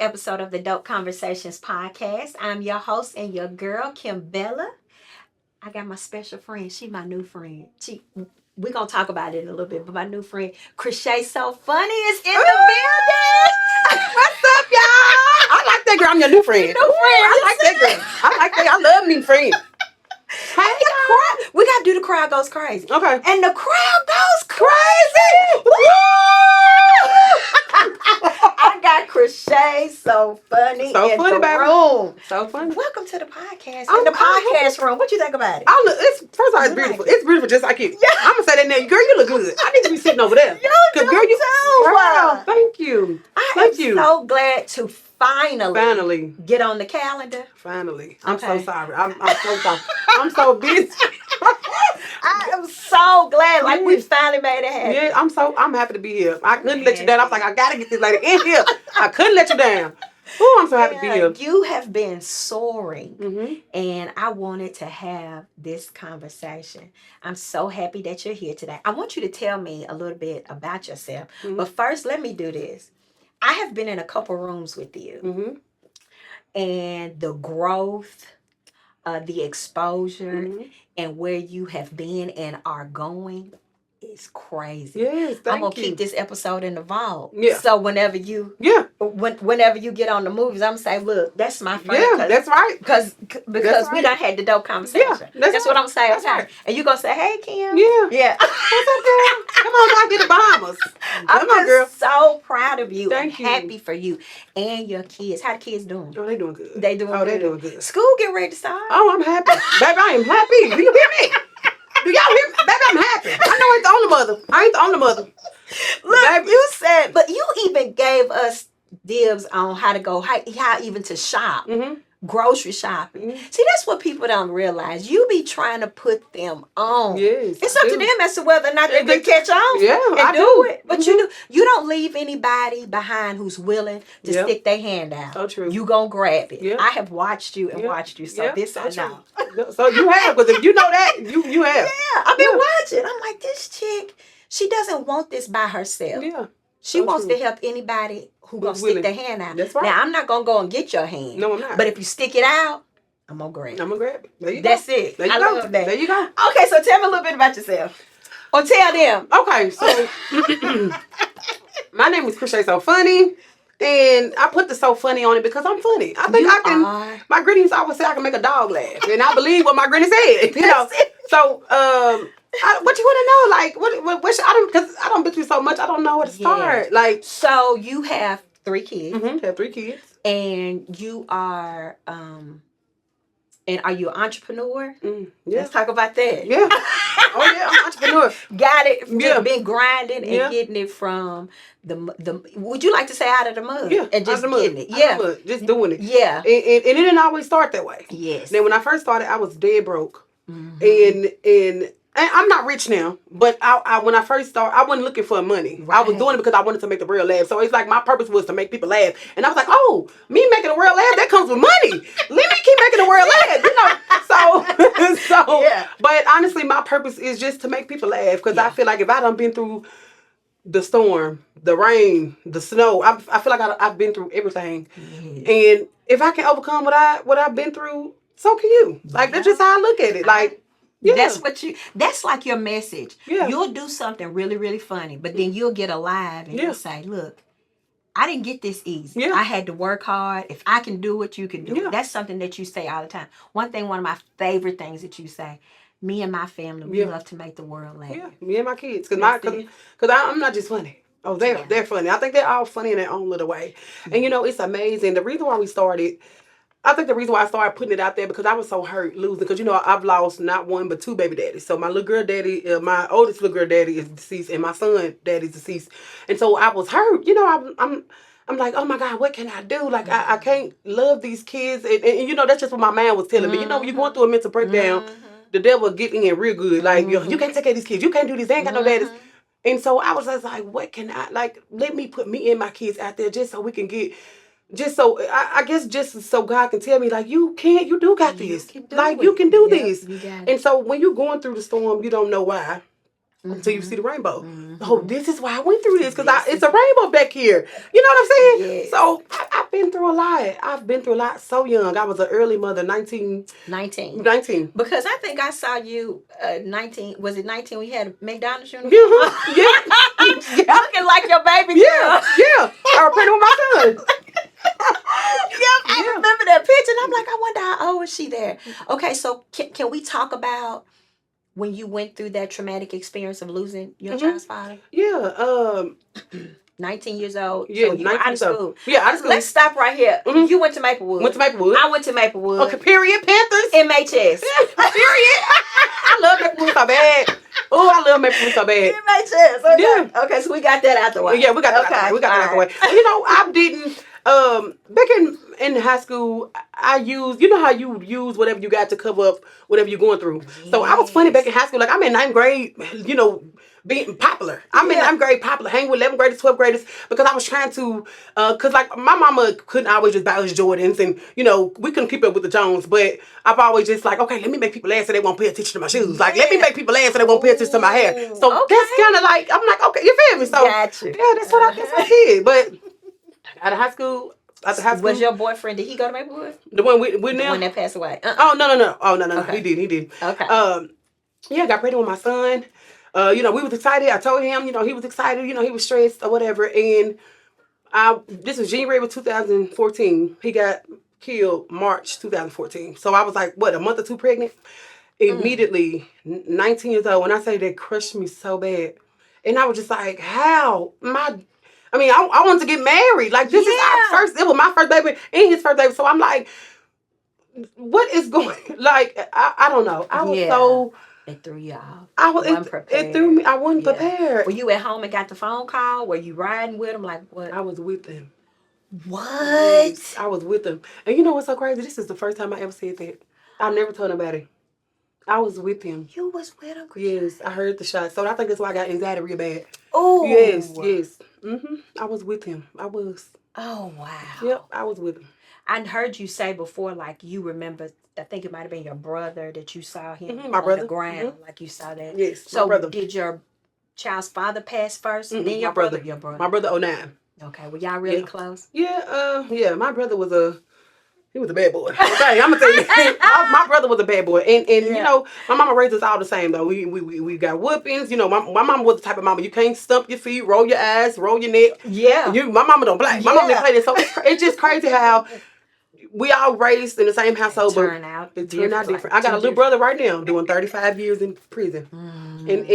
episode of the Dope Conversations podcast. I'm your host and your girl, KimBella. I got my special friend. She my new friend. We're going to talk about it in a little bit, but my new friend, Chrisshay So Funny, is in the building. What's up, y'all? I like that girl. I'm your new friend. New friend. I like that girl. I like that. I love me friends. Hey, y'all. We got to do The Crowd Goes Crazy. Okay. And the crowd goes crazy. Woo! I got Chrisshay So Funny So in funny, the baby. room. So funny. Welcome to the podcast. In the podcast room. What you think about it? First of all, it's beautiful. It's beautiful just like you. Yeah. I'm going to say that now. Girl, you look good. I need to be sitting over there. You Girl, you too. Wow, thank you. I am so glad to finally get on the calendar. Finally. I'm Okay. so sorry. I'm so sorry. I'm so busy. I am so glad. Like, we finally made it happen. Yeah, I'm happy to be here. I couldn't let you down. I was like, I gotta get this lady in here. I couldn't let you down. Oh, I'm so happy to be here. You have been soaring, Mm-hmm. and I wanted to have this conversation. I'm so happy that you're here today. I want you to tell me a little bit about yourself. Mm-hmm. But first, let me do this. I have been in a couple rooms with you, Mm-hmm. and the growth, the exposure, Mm-hmm. and where you have been and are going is crazy. Yes, I'm gonna thank you. keep this episode in the vault. Yeah. So whenever you get on the movies, I'm gonna say, look, that's my friend. Yeah, that's right. Because That's we right. done had the dope conversation. Yeah, that's what I'm saying. That's right. And you gonna say, hey, Kim. Yeah. Yeah. What's up, girl? Come on, y'all get the Bahamas. I'm Come on, girl. just so proud of you. Thank and you. happy for you and your kids. How the kids doing? Oh, they doing good. They doing good. They doing good. School getting ready to start. Oh, I'm happy. Baby, I am happy. Do you hear me? Do y'all hear me? Baby, I'm happy. I know I ain't the only mother. I ain't the only mother. Look, Baby. you said, but you even gave us dibs on how to go, how even to shop. Mm-hmm. Grocery shopping. Mm-hmm. See, that's what people don't realize. You be trying to put them on. Yes. It's up to them as to whether or not they They- can catch on Yeah, and I do it. But Mhm. you don't leave anybody behind who's willing to Yep. stick their hand out. So true. You gonna grab it. Yeah. I have watched you and Yeah. watched you, so Yeah, this I so know. true. So you have, because if you know that, you have. Yeah, I've been Yeah. watching. I'm like, this chick, she doesn't want this by herself. Yeah. She so wants true. to help anybody who gonna Who's stick willing. their hand out. That's right. Now, I'm not gonna go and get your hand. No, I'm not. But if you stick it out, I'm gonna grab it. I'm going to grab it. There you That's go. it. There you I go. love that. There you go. Okay, so tell me a little bit about yourself. Or tell them. Okay, so my name is Chrisshay So Funny. And I put the so funny on it because I'm funny. I think I can. My granny always say I can make a dog laugh, and I believe what my granny said. You know. So, what you want to know? Like, what should, because I don't been through so much. I don't know where to start. Yeah. Like, So you have 3 kids, have 3 kids, and you are, and are you an entrepreneur? Yeah. Let's talk about that. Yeah. Oh yeah, I'm an entrepreneur. Got it. Yeah. Been grinding and Yeah. getting it from the. Would you like to say out of the mud? Yeah. And just out of the mud. getting it. Out of Yeah. the mud. Just doing it. Yeah. And it didn't always start that way. Yes. Then when I first started, I was dead broke. Mhm. And I'm not rich now, but I when I first started, I wasn't looking for money. I was Right. doing it because I wanted to make the world laugh. So it's like my purpose was to make people laugh. And I was like, oh, me making the world laugh, that comes with money. Let me keep making the world laugh, you know. So Yeah. But honestly, my purpose is just to make people laugh, because I feel like if I done been through the storm, the rain, the snow, I feel like I've been through everything. Yeah. And if I can overcome what I've been through, so can you. Like, that's just how I look at it. Like, yeah. That's like your message. Yeah. You'll do something really, really funny, but then you'll get alive and you'll say, look, I didn't get this easy. Yeah. I had to work hard. If I can do it, you can do Yeah. it. That's something that you say all the time. One of my favorite things that you say, me and my family, we love to make the world laugh. Yeah, me and my kids. That's Because it. I'm not just funny. Oh, they're funny. I think they're all funny in their own little way. And, you know, it's amazing. The reason why we started, I think the reason why I started putting it out there, because I was so hurt losing. Because, you know, I've lost not 1 but 2 baby daddies. So my little girl daddy, my oldest little girl daddy is deceased, and my son daddy's deceased. And so I was hurt. You know, I'm like, oh my God, what can I do? Like, I can't love these kids. And, you know, that's just what my man was telling me. You know, when you're going through a mental breakdown, the devil get in real good. Like, you can't take care of these kids. You can't do this. They ain't got no daddies. And so I was just like, what can I, like, let me put me and my kids out there just so we can get, just so, I guess just so God can tell me, like, you do got this. Like, you can do this. You got it. And so when you're going through the storm, you don't know why. until you see the rainbow. Mm-hmm. Oh, this is why I went through this, because it's a rainbow back here. You know what I'm saying? Yes. So I've been through a lot. I've been through a lot so young. I was an early mother, 19. 19. Because I think I saw you 19. Was it 19 when you had a McDonald's uniform? Yeah. Looking like your baby girl. Yeah. I was pregnant with my son. I remember that picture, and I'm like, I wonder how old was she there. Okay, so can we talk about when you went through that traumatic experience of losing your child's father? Yeah. 19 years old. Yeah, so you were out of school. Yeah, out of school. Let's stop right here. You went to Maplewood. I went to Maplewood. Okay, period. Panthers. MHS. Period. I love Maplewood so bad. Oh, I love Maplewood so bad. MHS. Okay. Yeah. Okay, so we got that out the way. Yeah, we got that out the way. We got that out the way. You know, I didn't back in high school, I used, you know how you use whatever you got to cover up whatever you're going through. Yes. So I was funny back in high school. Like, I'm in 9th grade, you know, being popular. I'm in 9th grade popular, hanging with 11th graders, 12th graders, because I was trying to, because like my mama couldn't always just buy us Jordans, and you know, we couldn't keep up with the Jones, but I've always just like, okay, let me make people laugh so they won't pay attention to my shoes. Like, let me make people laugh so they won't pay attention to my hair. So that's kind of like, I'm like, okay, you feel me? So gotcha. Yeah, that's what I did. But out of high school, was your boyfriend, did he go to Maplewood? The one we now? The one that passed away. Oh, no. Oh, no. Okay. He did. Okay. Yeah, I got pregnant with my son. You know, we was excited. I told him, you know, he was excited. You know, he was stressed or whatever. And this was January of 2014. He got killed March 2014. So I was like, what, a month or two pregnant? Immediately, 19 years old. When I say that crushed me so bad. And I was just like, how? I wanted to get married. Like, this is it was my first baby and his first baby. So I'm like, what is going, like, I don't know. I was so. It threw you off. It threw me. I wasn't prepared. Were you at home and got the phone call? Were you riding with him? Like, what? I was with him. What? Yes, I was with him. And you know what's so crazy? This is the first time I ever said that. I never told nobody. I was with him. You was with him? Yes, I heard the shot. So I think that's why I got anxiety real bad. Oh. Yes. I was with him. I was. Oh, wow. Yep, I was with him. I heard you say before, like, you remember, I think it might have been your brother that you saw him my brother. The ground, like you saw that. Yes, so my brother. Did your child's father pass first? Then your brother. Your brother. My brother, 09. Okay, were y'all really close? Yeah, my brother was a bad boy. Okay, I'm gonna tell you, my brother was a bad boy, and you know, my mama raised us all the same though. We got whoopings. You know, my mama was the type of mama you can't stump your feet, roll your eyes, roll your neck. Yeah, my mama don't play. My mama didn't play this. So it's just crazy how we all raised in the same household, but it turned out different. I got a little brother right now doing 35 years in prison, and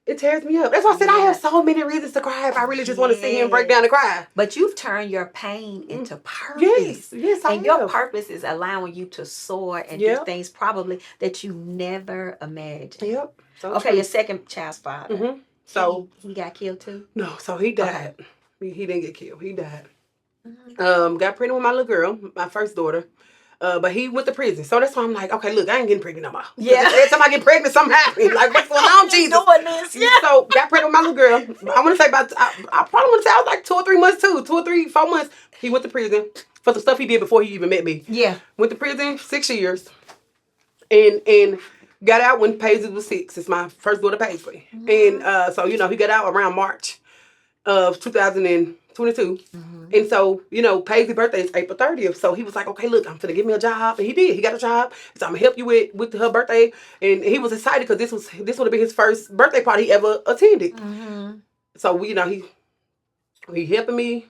it tears me up. That's why I said I have so many reasons to cry if I really just want to sit here and break down and cry. But you've turned your pain into purpose. Yes, I have. Your purpose is allowing you to soar and do things probably that you never imagined. Yep. So okay, your second child's father. So he got killed too? No, so he died. Okay. He didn't get killed. He died. Got pregnant with my little girl, my first daughter. But he went to prison. So that's why I'm like, okay, look, I ain't getting pregnant no more. Yeah. Every time I get pregnant, something happens. Like, what's going on, Jesus? Doing this. Yeah. So got pregnant with my little girl. I want to say I probably want to say I was like 2 or 3 months too. 2 or 3, 4 months. He went to prison for the stuff he did before he even met me. Yeah. Went to prison 6 years. And got out when Paisley was 6. It's my first daughter, Paisley. And so, you know, he got out around March of 2022. And so, you know, Paisley's birthday is April 30th. So he was like, okay, look, I'm finna give me a job. And he did. He got a job. So I'm gonna help you with her birthday. And he was excited because this would have been his first birthday party he ever attended. So, you know, he helping me.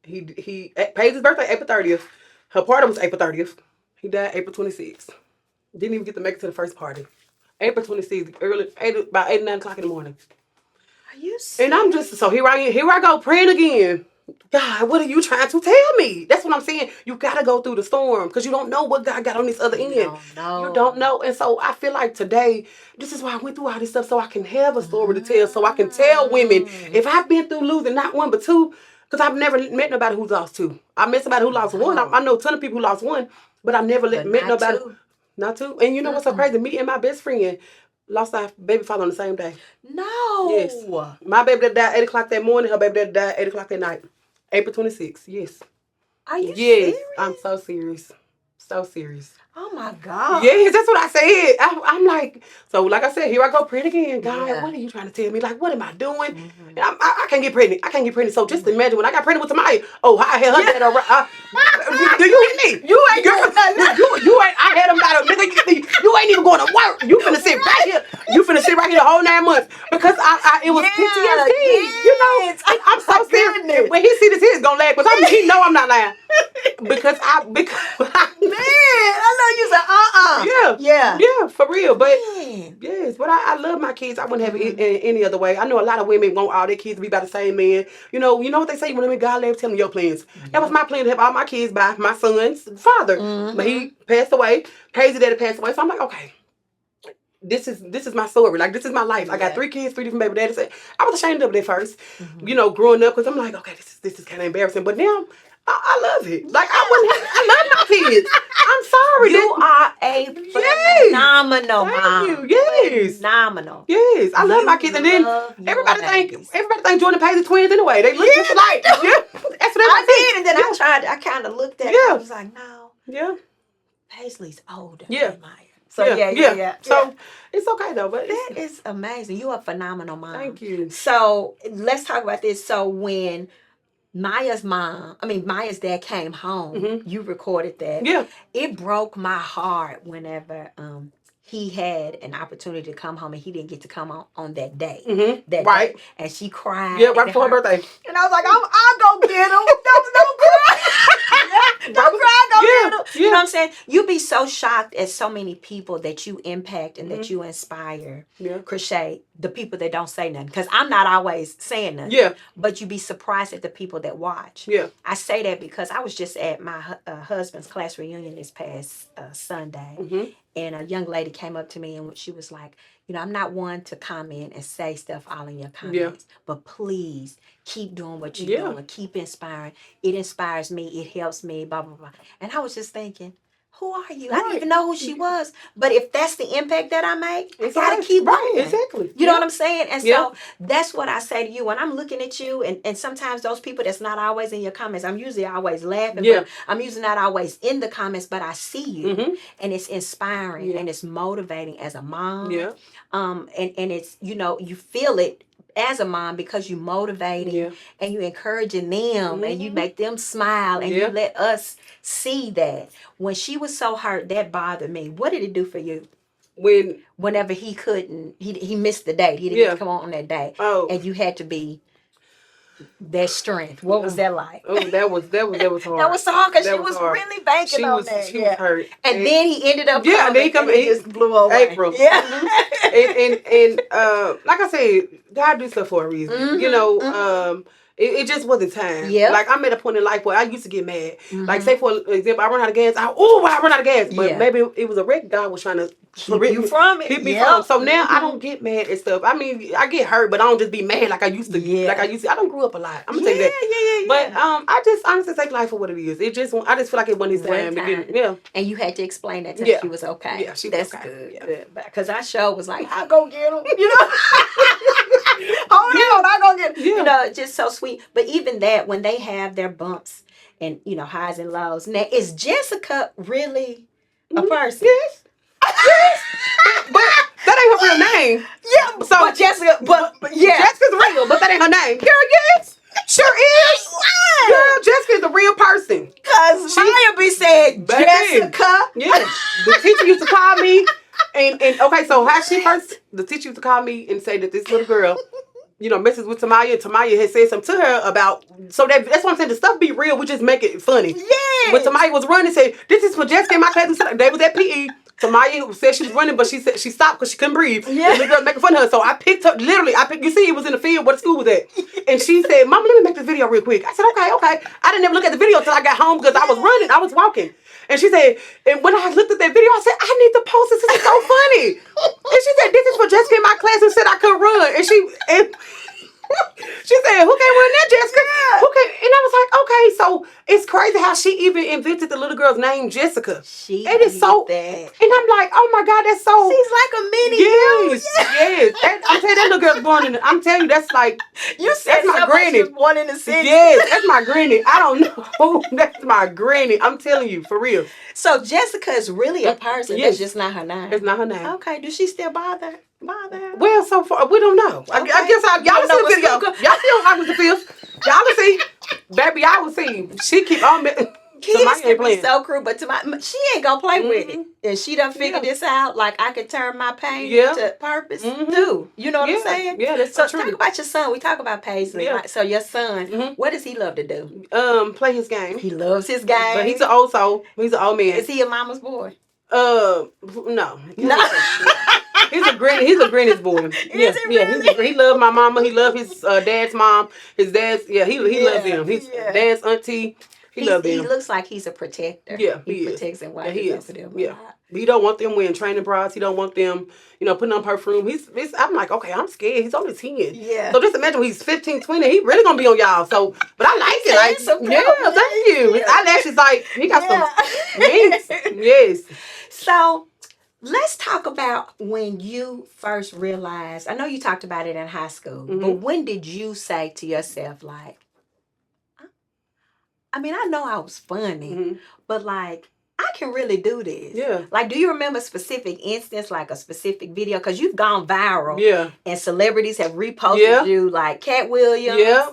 He Paisley's birthday, April 30th. Her party was April 30th. He died April 26th. Didn't even get to make it to the first party. April 26th, about 8 or 9 o'clock in the morning. Are you serious? And I'm just, so here I go praying again. God, what are you trying to tell me? That's what I'm saying. You got to go through the storm because you don't know what God got on this other end. You don't know. And so I feel like today, this is why I went through all this stuff, so I can have a story to tell, so I can tell women, if I've been through losing not 1 but 2, because I've never met nobody who's lost 2. I met somebody who lost 1. I know a ton of people who lost 1, but I've never met nobody. 2. Not 2. And you know what's so crazy? Me and my best friend lost our baby father on the same day. No. Yes. My baby that died 8 o'clock that morning. Her baby that died 8 o'clock that night. April 26th. Yes. Are you serious? I'm so serious. So serious. Oh my God. Yes, that's what I said. I'm like, so like I said, here I go pregnant again. God, Yeah. what are you trying to tell me? Like, what am I doing? And I can't get pregnant. I can't get pregnant. So just imagine when I got pregnant with Tamaya. Oh, I had her dad around. Do you hear me? You ain't doing nothing. You ain't. I had him about a nigga. You ain't even going to work. You finna sit right here. You finna sit right here the whole 9 months because it was PTSD. You know, I'm so serious. When he see this, he's gonna laugh because he know I'm not lying. Because Man, I know you said yeah, for real. But Man. yes, but I love my kids. I wouldn't have it any other way. I know a lot of women want all their kids to be by the same man. You know what they say when God left, tell them your plans. That was my plan to have all my kids by my son's father, but he passed away. Crazy daddy passed away. So I'm like, okay. This is my story. Like, this is my life. I got 3 kids, 3 different baby daddies. I was ashamed of it at first, growing up, because I'm like, okay, this is kind of embarrassing. But now, I love it. Like, I love my kids. I'm sorry. You are a phenomenal mom. Thank you. Yes. Phenomenal. Yes. I love my kids. And then everybody think Jordan Paisley twins anyway. They look just alike. Yeah. That's what I did. And then I kind of looked at it. I was like, no. Yeah. Paisley's older than Maya. So yeah. So it's okay though, but that is amazing. You are a phenomenal mom. Thank you. So let's talk about this. So when Maya's dad came home, you recorded that. Yeah. It broke my heart whenever he had an opportunity to come home and he didn't get to come on that day. That right. Day. And she cried. Yeah, right before her birthday. And I was like, I'll go get him. Don't cry. Don't cry, go get him. Yeah. You know what I'm saying? You be so shocked at so many people that you impact and that you inspire. Yeah. Chrisshay, the people that don't say nothing. Because I'm not always saying nothing. Yeah. But you be surprised at the people that watch. Yeah. I say that because I was just at my husband's class reunion this past Sunday. And a young lady came up to me and she was like, I'm not one to comment and say stuff all in your comments, but please keep doing what you're doing. Keep inspiring. It inspires me. It helps me, blah, blah, blah. And I was just thinking, who are you? I didn't even know who she was. But if that's the impact that I make, I got to keep going. Exactly. You know what I'm saying? And so that's what I say to you. When I'm looking at you, and sometimes those people that's not always in your comments, I'm usually always laughing, but I'm usually not always in the comments, but I see you. And it's inspiring and it's motivating as a mom. And it's, you feel it as a mom because you motivating and you encouraging them and you make them smile and you let us see that. When she was so hurt, that bothered me. What did it do for you? Whenever he couldn't, he missed the date. He didn't get to come on that day. And you had to be that strength. What was that like? Oh, that was hard. That was so hard because she was really banking on that. She was hurt. And then he ended up coming, and then he come. He just blew away. April. Yeah. and like I said, God do stuff for a reason. It just wasn't time. Yeah. Like, I'm at a point in life where I used to get mad. Like, say for example, I run out of gas. I run out of gas. But maybe it was a wreck God was trying to keep you from it. Keep me from. So now I don't get mad and stuff. I mean, I get hurt, but I don't just be mad like I used to. Like I used to. I don't grew up a lot. I'm gonna tell you that. But I just honestly take life for what it is. I just feel like it wasn't his time. And you had to explain that to her. She was okay. Yeah, she was That's okay. good. Because I sure was like, I'll go get him. Hold on, I'll go get him. Just so sweet. But even that, when they have their bumps and highs and lows, now is Jessica really a person? Yes. But that ain't her real name. Yeah. So but Jessica, Jessica's real, but that ain't her name. Girl, yes, sure is. Girl, Jessica's a real person. Cause Maya be saying Jessica. Yeah. The teacher used to call me, and okay, so how she first? The teacher used to call me and say that this little girl, messes with Tamaya. Tamaya had said something to her about. So that's what I'm saying. The stuff be real. We just make it funny. Yeah. When Tamaya was running, said, "This is for Jessica and my class." They was at PE. Tamaya said she was running, but she said she stopped because she couldn't breathe. Yeah. And the girl making fun of her. So I picked her, literally, you see, it was in the field where the school was at. And she said, Mama, let me make this video real quick. I said, okay. I didn't ever look at the video until I got home because I was running. I was walking. And she said, and when I looked at that video, I said, I need to post this. This is so funny. And she said, this is for Jessica in my class who said I could run. She said, who came with that, Jessica? Who came? And I was like, okay, so it's crazy how she even invented the little girl's name, Jessica. She It is so, that. and I'm like, oh my God, that's so. She's like a mini Yes, you. yes. I'm telling you, that little girl's born in, I'm telling you, that's like, You said that's my somebody granny. was born in the 60s. Yes, that's my granny. I don't know. That's my granny. I'm telling you, for real. So Jessica is really a person. Yes. That's just not her name. It's not her name. Okay. Does she still bother her? Well, so far, we don't know. I Okay. guess y'all know see the video. what's Y'all see on August the 5th. Y'all will see. Baby, y'all will see. She keep on. Kids can be so cruel, but she ain't gonna play with it. Mhm. And she done figured Yeah. this out. Like, I can turn my pain Yeah. to purpose Mhm. too. You know what I'm Yeah. saying? Yeah, that's So so talk true. about your son. We talk about Paisley. Yeah. Right? So your son, Mhm. what does he love to do? Play his game. He loves his game. But he's an old soul. He's an old man. Is he a mama's boy? No. No. He's a granny's boy. Yeah, Is he really? He loves my mama. He loves his dad's mom. His dad's he loves them. His dad's auntie. He loves them. He looks like he's a protector. Yeah, he protects and watches he over is. them. Yeah. He don't want them wearing training bras. He don't want them, putting on perfume. I'm like, okay, I'm scared. He's only 10. Yeah. So just imagine when he's 15, 20, he really gonna be on y'all. So, but I like it. Like, yeah, thank you. His eyelashes, like, he got some wings. Yes. So let's talk about when you first realized. I know you talked about it in high school, but when did you say to yourself, like, I mean, I know I was funny, but like, I can really do this. Yeah. Like, do you remember a specific instance, like a specific video? Because you've gone viral. Yeah. And celebrities have reposted you, like Cat Williams. Yeah.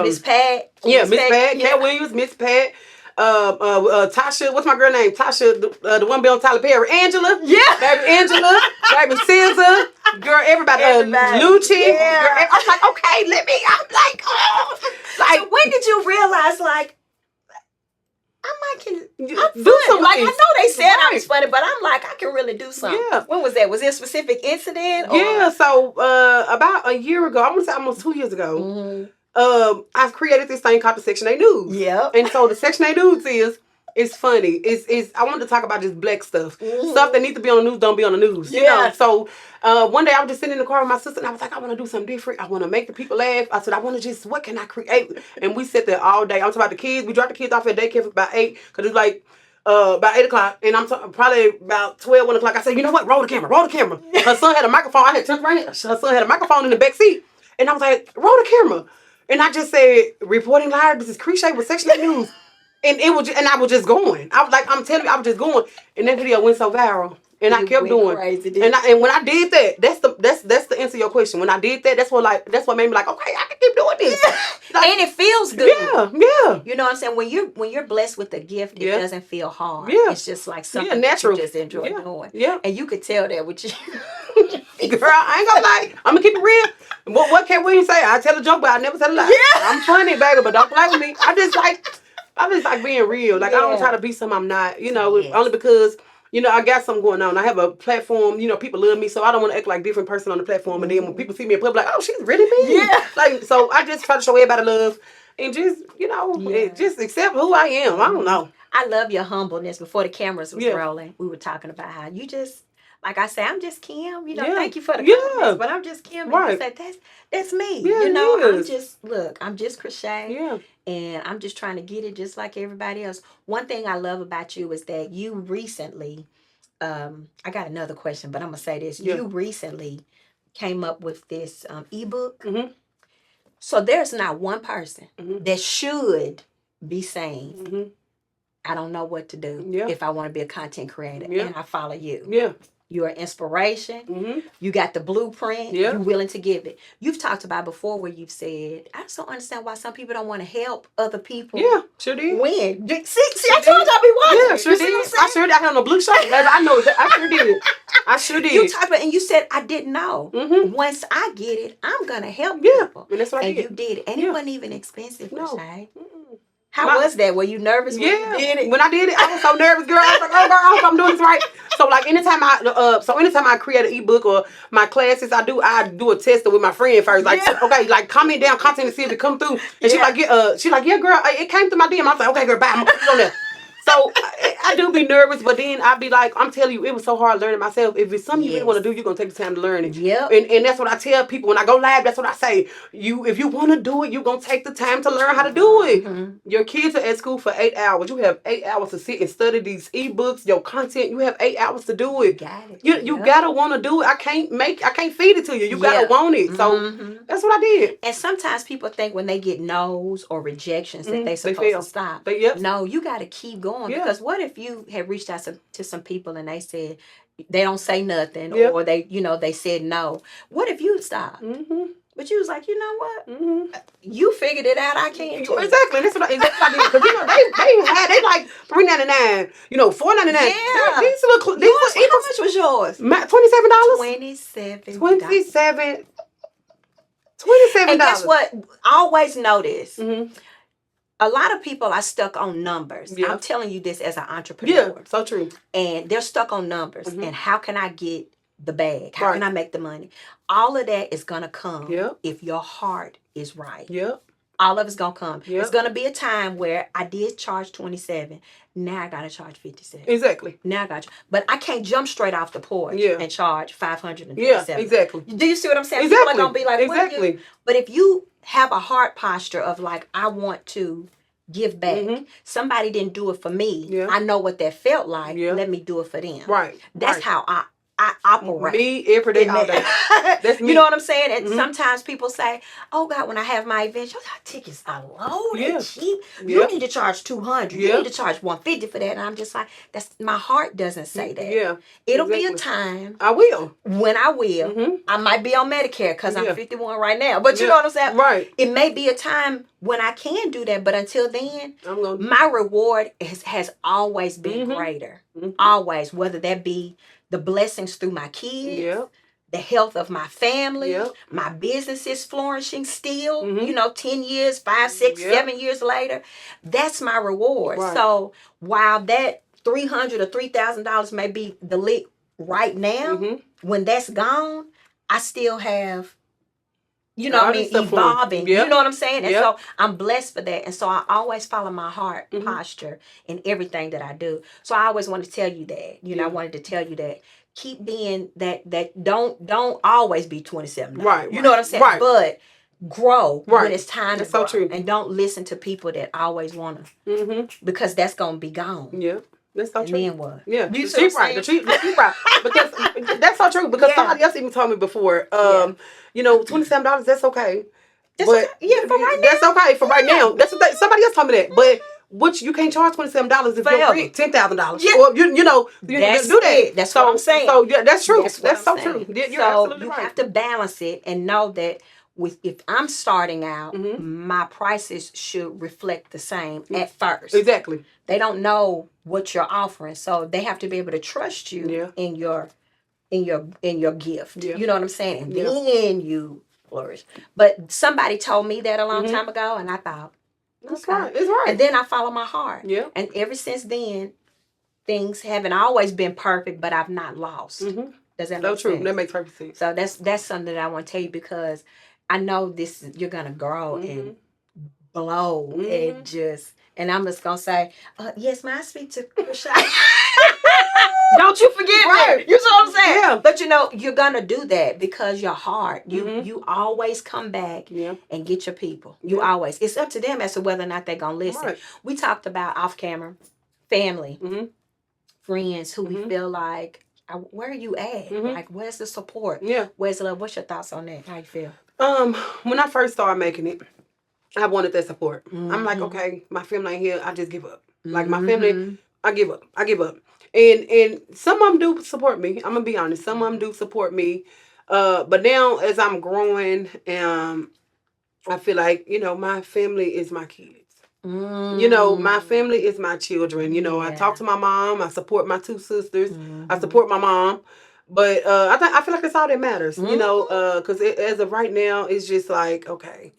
Miss Pat. Yeah, Miss Pat. Cat Williams, Miss Pat. Tasha, what's my girl name? Tasha, the one be on Tyler Perry. Angela. Yeah. Baby Angela. Baby Caesar. Girl, everybody. Lucci. Yeah. Girl, I'm like, okay, I'm like, oh. Like, so when did you realize, like, I'm funny. Like, I know they said I was funny, but I'm like, I can really do something. Yeah. When was that? Was there a specific incident? Or? Yeah, so about a year ago, I want to say almost 2 years ago, I've created this thing called the Section 8 News. Yeah. And so the Section 8 News it's funny. It's I wanted to talk about just black stuff. Stuff that needs to be on the news don't be on the news. You know? So one day I was just sitting in the car with my sister and I was like, I want to do something different. I want to make the people laugh. I said, I want to just, what can I create? And we sat there all day. I'm talking about the kids. We dropped the kids off at daycare for about 8 because it was like about 8 o'clock. And I'm probably about 12, 1 o'clock. I said, you know what? Roll the camera. Her son had a microphone. I had turned right here. Her son had a microphone in the back seat. And I was like, roll the camera. And I just said, reporting live, this is Chrisshay with Section 8 News. And it was, and I was just going. I'm telling you, I was just going. And that video went so viral, and I kept doing. Crazy, and when I did that, that's the answer to your question. When I did that, that's what made me like, okay, I can keep doing this. Like, and it feels good. Yeah. You know what I'm saying? When you're blessed with a gift, it doesn't feel hard. Yeah. It's just like something natural. that you just enjoy doing. Yeah. And you could tell that with you. Girl, I ain't gonna lie. I'm gonna keep it real. What Cat Williams say? I tell a joke, but I never tell a lie. Yeah. I'm funny, baby, but don't play with me. I just like being real. Like, I don't try to be something I'm not, only because, I got something going on. I have a platform, people love me, so I don't want to act like a different person on the platform. And then when people see me in public, like, oh, she's really me. Yeah. Like, so I just try to show everybody love and just, just accept who I am. I don't know. I love your humbleness. Before the cameras was rolling, we were talking about how you just, like I say, I'm just Kim. Thank you for the comments, but I'm just Kim. And you said, that's me. Yeah, I'm just Chrisshay. Yeah. And I'm just trying to get it just like everybody else. One thing I love about you is that you recently, I got another question, but I'm going to say this. Yeah. You recently came up with this ebook. Mm-hmm. So there's not one person that should be saying, I don't know what to do if I want to be a content creator. Yeah. And I follow you. Yeah. You're an inspiration. Mm-hmm. You got the blueprint. Yeah. You're willing to give it. You've talked about before where you've said, I just don't understand why some people don't want to help other people. Yeah, sure did. When? See, I told you I'll be watching. Yeah, sure did. I sure did. I had on a blue shirt. I know that. I sure did. I sure did. You talked about and you said, I didn't know. Mm-hmm. Once I get it, I'm going to help people. And that's what I did. And you did it. And it wasn't even expensive, Chrisshay. How was that? Were you nervous when you did it? When I did it, I was so nervous, girl. I was like, oh, girl, I hope I'm doing this right. So, like, anytime I create an ebook or my classes, I do a test with my friend first. Like, okay, like, comment down content and see if it come through. And she's like, yeah, girl, it came through my DM. I was like, okay, girl, bye. I'm going to put it on there. So, I do be nervous, but then I be like, I'm telling you, it was so hard learning myself. If it's something you really want to do, you're gonna take the time to learn it. Yep. And that's what I tell people when I go live. That's what I say. If you want to do it, you're gonna take the time to learn how to do it. Your kids are at school for 8 hours. You have 8 hours to sit and study these ebooks, your content. You have 8 hours to do it. Got it. You gotta want to do it. I can't feed it to you. You gotta want it. So that's what I did. And sometimes people think when they get no's or rejections that they supposed to stop. No, you got to keep going, because what if you had reached out to some people and they said they don't say nothing, or they said no? What if you stopped? But you was like, you know what? You figured it out. I can't. Exactly. That's what I did. Because they like $3.99. $4.99. Yeah. These little. How much was yours? $27. $27. And guess what? I always notice. A lot of people are stuck on numbers. I'm telling you this as an entrepreneur. Yeah, so true. And they're stuck on numbers. And how can I get the bag? How can I make the money? All of that is going to come if your heart is right. All of it's going to come. It's going to be a time where I did charge $27. Now I got to charge $57. Exactly. Now I got you. But I can't jump straight off the porch and charge $527. Yeah, exactly. Do you see what I'm saying? Exactly. People are going to be like, exactly. But if you have a heart posture of like, I want to give back. Somebody didn't do it for me. I know what that felt like. Let me do it for them. Right. That's how I operate. Me every day, all day. That's me. You know what I'm saying? And sometimes people say, "Oh God, when I have my events, your tickets are low, they're cheap. You need to charge $200. You need to charge $150 for that." And I'm just like, that's my heart doesn't say that. Yeah, it'll be a time. I will. When I will, I might be on Medicare because I'm 51 right now. But you know what I'm saying? Right. It may be a time when I can do that, but until then, my reward has always been greater. Always, whether that be the blessings through my kids, the health of my family, my business is flourishing still, 10 years, 5, 6, 7 years later. That's my reward. Right. So while that $300 or $3,000 may be the lick right now, when that's gone, I still have, evolving. You know what I'm saying? And so I'm blessed for that. And so I always follow my heart posture in everything that I do. So I always want to tell you that. I wanted to tell you that. Keep being that don't always be 27. Right. You know what I'm saying? Right. But grow when it's time to grow. So true. And don't listen to people that always want to. Because that's going to be gone. Yeah. That's so true. And then what? Yeah, the cheap right. Because that's so true. Because somebody else even told me before, $27, that's okay. For right now. That's okay for right now. That's what somebody else told me that. But you can't charge $27 if you're free $10,000. Yeah. Or you do that. That's what I'm saying. So yeah, that's true. That's so true. You're absolutely right. Have to balance it and know that if I'm starting out, my prices should reflect the same at first. Exactly. They don't know what you're offering, so they have to be able to trust you in your gift. You know what I'm saying? And then you flourish. But somebody told me that a long time ago, and I thought, that's right. It's right. And then I follow my heart. Yeah. And ever since then, things haven't always been perfect, but I've not lost. Does that make sense? True. That makes perfect sense. So that's something that I want to tell you, because I know you're gonna grow and blow and I'm just gonna say, yes, may I speak to Chrisshay? Don't you forget me. You know what I'm saying? Yeah. But you're gonna do that because your heart. You always come back and get your people. You always. It's up to them as to whether or not they're gonna listen. Right. We talked about off camera, family, friends who we feel like, where are you at? Like, where's the support? Yeah. Where's the love? What's your thoughts on that? How you feel? When I first started making it, I wanted that support. I'm like, okay, my family ain't here. I just give up. Like my family, I give up. And some of them do support me. I'm gonna be honest. Some of them do support me. But now as I'm growing, I feel like my family is my kids. My family is my children. I talk to my mom. I support my 2 sisters. I support my mom. But I feel like that's all that matters. Because as of right now, it's just like, okay,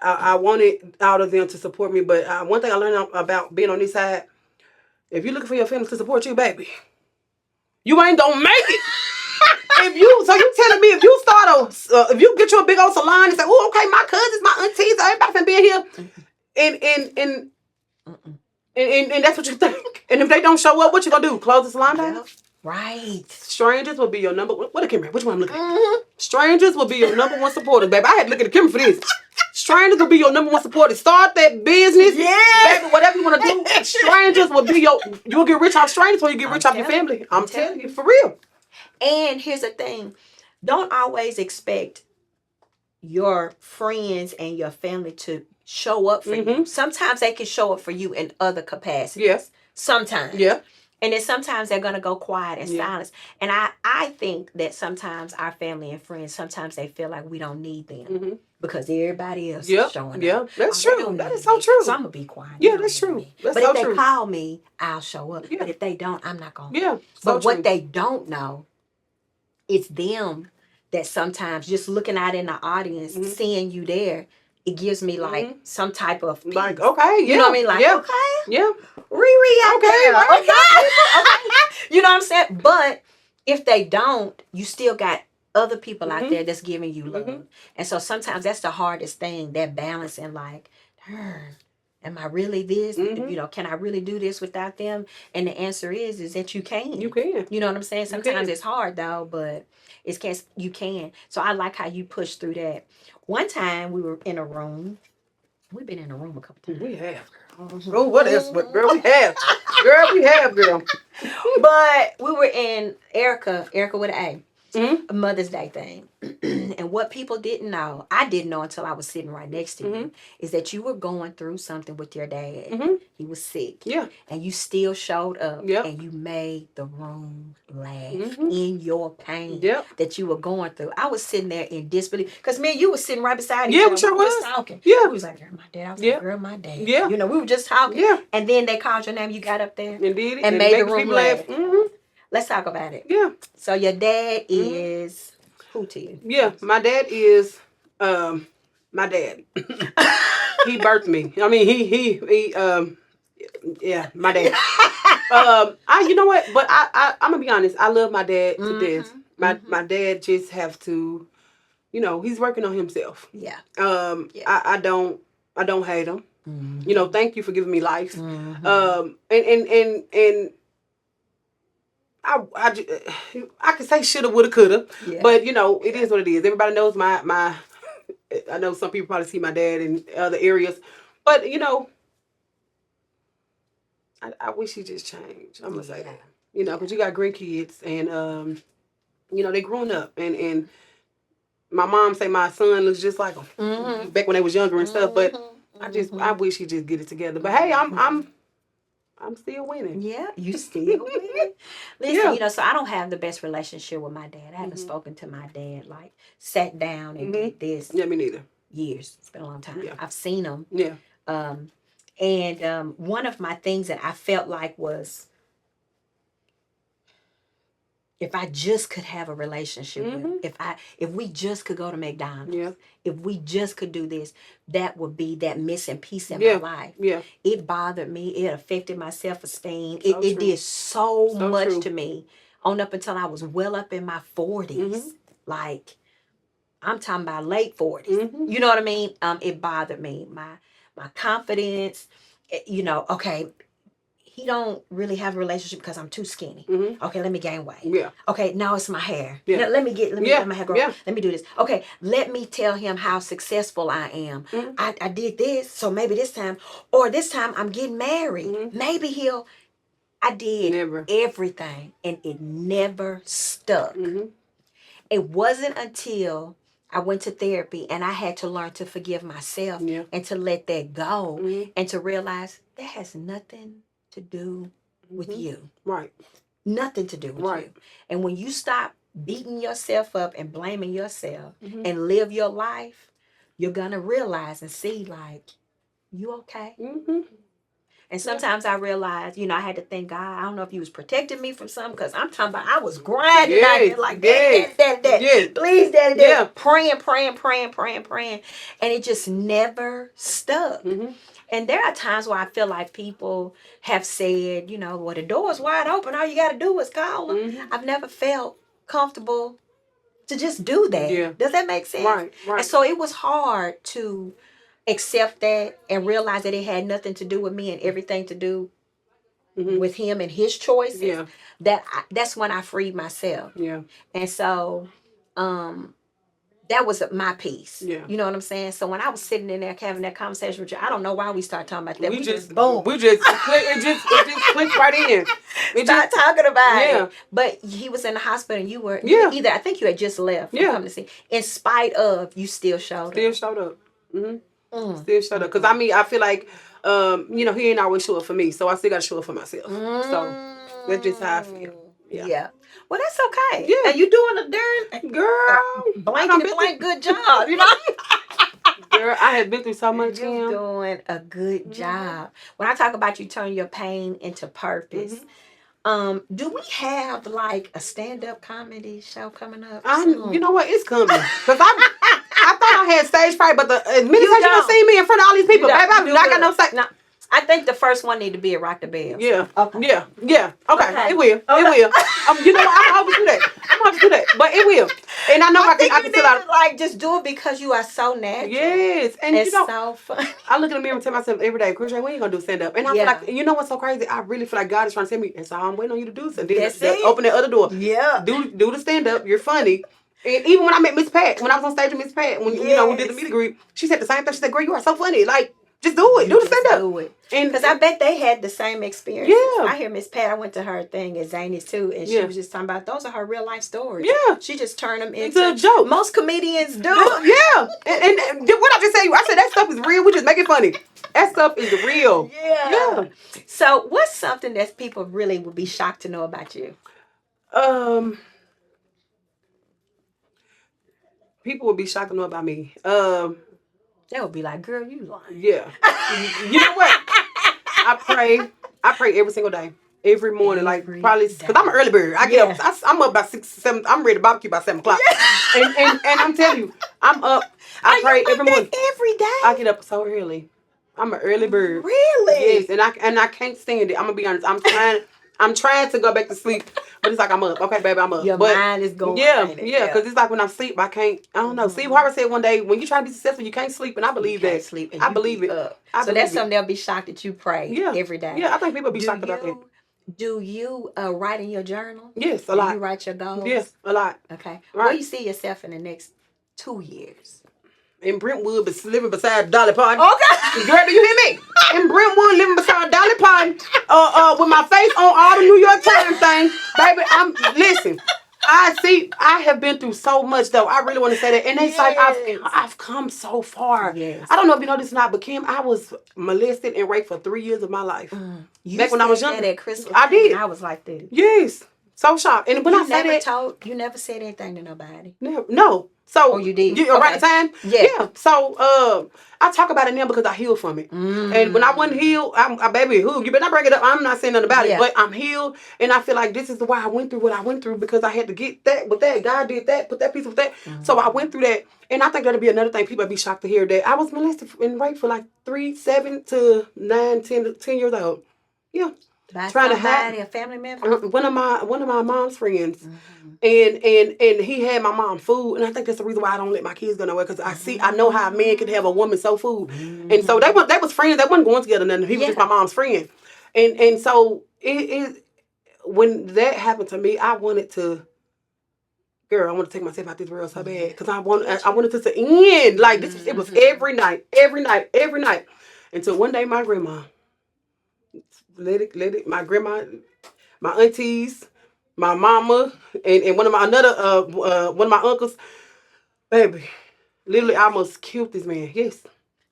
I wanted all of them to support me. But one thing I learned about being on this side, if you're looking for your family to support you, baby, you ain't gonna make it. You telling me if you start if you get you a big old salon and say, oh, okay, my cousins, my aunties, everybody can be in here, and that's what you think, And if they don't show up, what you gonna do? Close the salon down? Yep. Right. Strangers will be your number. What a camera? Which one I'm looking at? Strangers will be your number one supporters, baby. I had to look at the camera for this. Strangers will be your number one supporters. Start that business, baby. Whatever you want to do, strangers will be your. You'll get rich off strangers, or you get rich off your family. I'm telling you, for real. And here's the thing: don't always expect your friends and your family to show up for you. Sometimes they can show up for you in other capacities. Yes. Sometimes. Yeah. And then sometimes they're going to go quiet and silence. And I think that sometimes our family and friends, sometimes they feel like we don't need them because everybody else is showing up. Yeah, that's true. That is so true. So I'm going to be quiet. Yeah, that's true. That's but so if they true. call me, I'll show up. Yeah. But if they don't, I'm not going to. Yeah. But what they don't know, it's them that sometimes just looking out in the audience, seeing you there, it gives me like some type of peace. Like, okay, yeah. You know what I mean? Like, okay. Yeah. Riri out there. Right. Okay. You know what I'm saying? But if they don't, you still got other people out there that's giving you love. And so sometimes that's the hardest thing, that balancing, like, am I really this? You know, can I really do this without them? And the answer is that you can. You can. You know what I'm saying? Sometimes it's hard though, but you can. So I like how you push through that. One time we were in a room. We've been in a room a couple times. We have. Oh, what else? Girl, we have. Girl, we have, girl. But we were in Erica with an A. A Mother's Day thing. And what people didn't know, I didn't know until I was sitting right next to you, is that you were going through something with your dad. He was sick. Yeah. And you still showed up. Yep. And you made the room laugh in your pain that you were going through. I was sitting there in disbelief. Because me and you were sitting right beside each other. Yeah, we sure was. Talking. Yeah. We was like, girl, my dad. I was like, girl, my dad. Yeah. You know, we were just talking. Yeah. And then they called your name. You got up there. And did it. And made the room laugh. Mm-hmm. Let's talk about it. Yeah. So your dad is who to you? Yeah, my dad is my dad. He birthed me. I mean, he yeah, my dad. You know what? But I'm gonna be honest. I love my dad to death. My dad just have to, you know, he's working on himself. Yeah. I don't hate him. You know, thank you for giving me life. And I could say shoulda, woulda, coulda, but you know it is what it is. Everybody knows my. I know some people probably see my dad in other areas, but you know, I wish he just changed. I'm gonna say that, you know, because you got grandkids and you know they growing up and my mom say my son looks just like him back when they was younger and stuff. But I wish he just get it together. But hey, I'm still winning. Yeah, you still winning. Listen, you know, so I don't have the best relationship with my dad. I haven't spoken to my dad, like, sat down and did this. Yeah, me neither. Years. It's been a long time. Yeah. I've seen him. Yeah. And one of my things that I felt like was, if I just could have a relationship with him, if we just could go to McDonald's, if we just could do this, that would be that missing piece in my life. Yeah. It bothered me. It affected my self-esteem. It did so much to me on up until I was well up in my 40s. Like, I'm talking about late 40s. You know what I mean? It bothered me. My confidence, you know, okay, he don't really have a relationship because I'm too skinny. Okay, let me gain weight. Yeah. Okay, now it's my hair. Yeah. Let me get my hair grow. Yeah. Let me do this. Okay, let me tell him how successful I am. I did this, so maybe this time I'm getting married. Maybe I did everything and it never stuck. It wasn't until I went to therapy and I had to learn to forgive myself and to let that go and to realize that has nothing to do with you. Right. Nothing to do with you. And when you stop beating yourself up and blaming yourself and live your life, you're going to realize and see, like, you okay? And sometimes I realized, you know, I had to thank God. I don't know if he was protecting me from something, because I'm talking about I was grinding out there like that. Please, daddy. Praying. And it just never stuck. And there are times where I feel like people have said, you know, well, the door's wide open. All you got to do is call them. I've never felt comfortable to just do that. Yeah. Does that make sense? Right. And so it was hard to accept that and realize that it had nothing to do with me and everything to do with him and his choices, Yeah. That's when I freed myself. Yeah. And so that was my piece. Yeah. You know what I'm saying? So when I was sitting in there having that conversation with you, I don't know why we started talking about that. We just boom. It just clicked right in. Start talking about it. But he was in the hospital and you were either, I think you had just left from coming to see. In spite of, you still showed up. Still showed up. Still showed up. Because I mean, I feel like you know, he ain't always show up for me. So I still gotta show up for myself. So that's just how I feel. Yeah. Well, that's okay. Yeah. And you doing a darn girl blank good job, you know? Girl, I have been through so much. You're doing a good job. When I talk about you turn your pain into purpose, do we have like a stand-up comedy show coming up? You know what? It's coming. Because I thought I had stage fright, but the many times you don't see me in front of all these people, baby, I got no stage. No. I think the first one need to be a Rock the Bells. Yeah. Okay. Yeah. Okay. It will. Okay. It will. You know what? I'm always do that. But it will. And I know I can feel out. Like just do it because you are so natural. Yes. And it's you know, so fun. I look in the mirror and tell myself every day, Chrisshay, when you gonna do stand up? And I feel like, you know what's so crazy? I really feel like God is trying to tell me, and so I'm waiting on you to do something. Open that other door. Yeah. Do the stand up. You're funny. And even when I met Miss Pat, when I was on stage with Miss Pat, when you know we did the meet and greet, she said the same thing. She said, "Girl, you are so funny. Like, just do it. Do the stand up. Do it." Because I bet they had the same experience. Yeah. I hear Miss Pat. I went to her thing at Zany's too, and she was just talking about those are her real life stories. Yeah. She just turned them into a joke. Most comedians do. Yeah. And what I just say, I said that stuff is real. We just make it funny. That stuff is real. Yeah. So what's something that people really would be shocked to know about you? People would be shocked to know about me. They would be like, "Girl, you lying." Yeah. You know what? I pray every single day. Every morning, probably because I'm an early bird. I get up. I'm up by 6, 7. I'm ready to barbecue by 7 o'clock. And I'm telling you, I'm up. I pray every morning. Every day. I get up so early. I'm an early bird. Really? Yes, and I can't stand it. I'm gonna be honest. I'm trying to go back to sleep, but it's like I'm up. Okay, baby, I'm up. Your mind is going. Yeah, because it's like when I sleep, I can't. I don't know. Steve Harvey said one day, when you try to be successful, you can't sleep, and I believe that. Sleep. I believe it. So that's something they'll be shocked that you pray every day. Yeah, I think people be shocked about that. Do you write in your journal? Yes, a lot. You write your goals? Yes, a lot. Okay. Right. Where you see yourself in the next 2 years? In Brentwood, but living beside Dolly Parton. Okay. Girl, do you hear me? In Brentwood, living beside Dolly Parton, with my face on all the New York Times thing. Baby, listen. I have been through so much though. I really want to say that. And it's like I've come so far. Yes. I don't know if you know this or not, but Kim, I was molested and raped for 3 years of my life. Back when I was young. I did. I was like that. Yes. So shocked. And when you never said anything to nobody. No. So you did. You right time? Yeah. So I talk about it now because I healed from it. And when I wasn't healed, I baby, you better not bring it up. I'm not saying nothing about it, but I'm healed, and I feel like this is why I went through what I went through, because I had to get that with that. God did that, put that piece with that. So I went through that, and I think that'll be another thing people be shocked to hear, that I was molested and raped for like 3, 7 to 9, 10 years old. Yeah. By trying to hide a family member. One of my mom's friends, and he had my mom food, and I think that's the reason why I don't let my kids go nowhere, because I know how a man can have a woman so food, and so they was friends. They wasn't going together. Nothing. He was just my mom's friend, and so it when that happened to me, I wanted to. Girl, I want to take myself out this world so bad, because I wanted this to end. Like this, it was every night, until one day my grandma. Let it. My grandma, my aunties, my mama, and one of my one of my uncles, baby, literally almost killed this man. Yes.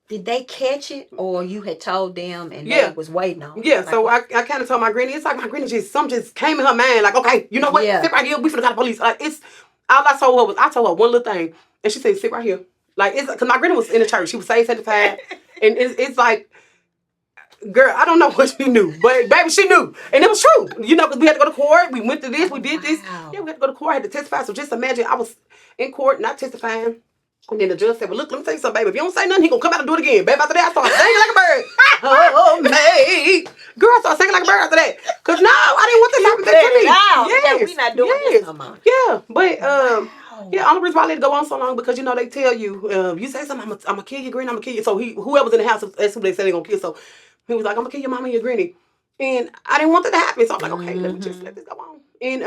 Did they catch it, or you had told them and they was waiting on it? Yeah. So I kind of told my granny. It's like my granny something just came in her mind. Like, okay, you know what? Sit right here. We finna call the police. Like it's all I told her was one little thing, and she said, sit right here. Like it's because my granny was in the church. She was saved, sanctified, and it's like. Girl, I don't know what she knew, but baby, she knew. And it was true. You know, because we had to go to court. We went to this. We did this. Yeah, we had to go to court. I had to testify. So just imagine I was in court, not testifying. And then the judge said, well, look, let me tell you something, baby. If you don't say nothing, he going to come out and do it again. Baby, after that, I started singing like a bird. Oh, mate. Girl, I started singing like a bird after that. Because no, I didn't want this to happen to me. Yeah, we're not doing this no more. Yeah, but, yeah, only reason why I let it go on so long, because, you know, they tell you, you say something, I'm going to kill you, Granny, I'm going to kill you. So whoever's in the house, that's who they say they're going to kill. So he was like, I'm going to kill your mama and your granny. And I didn't want that to happen. So I'm like, okay, let me just let this go on. And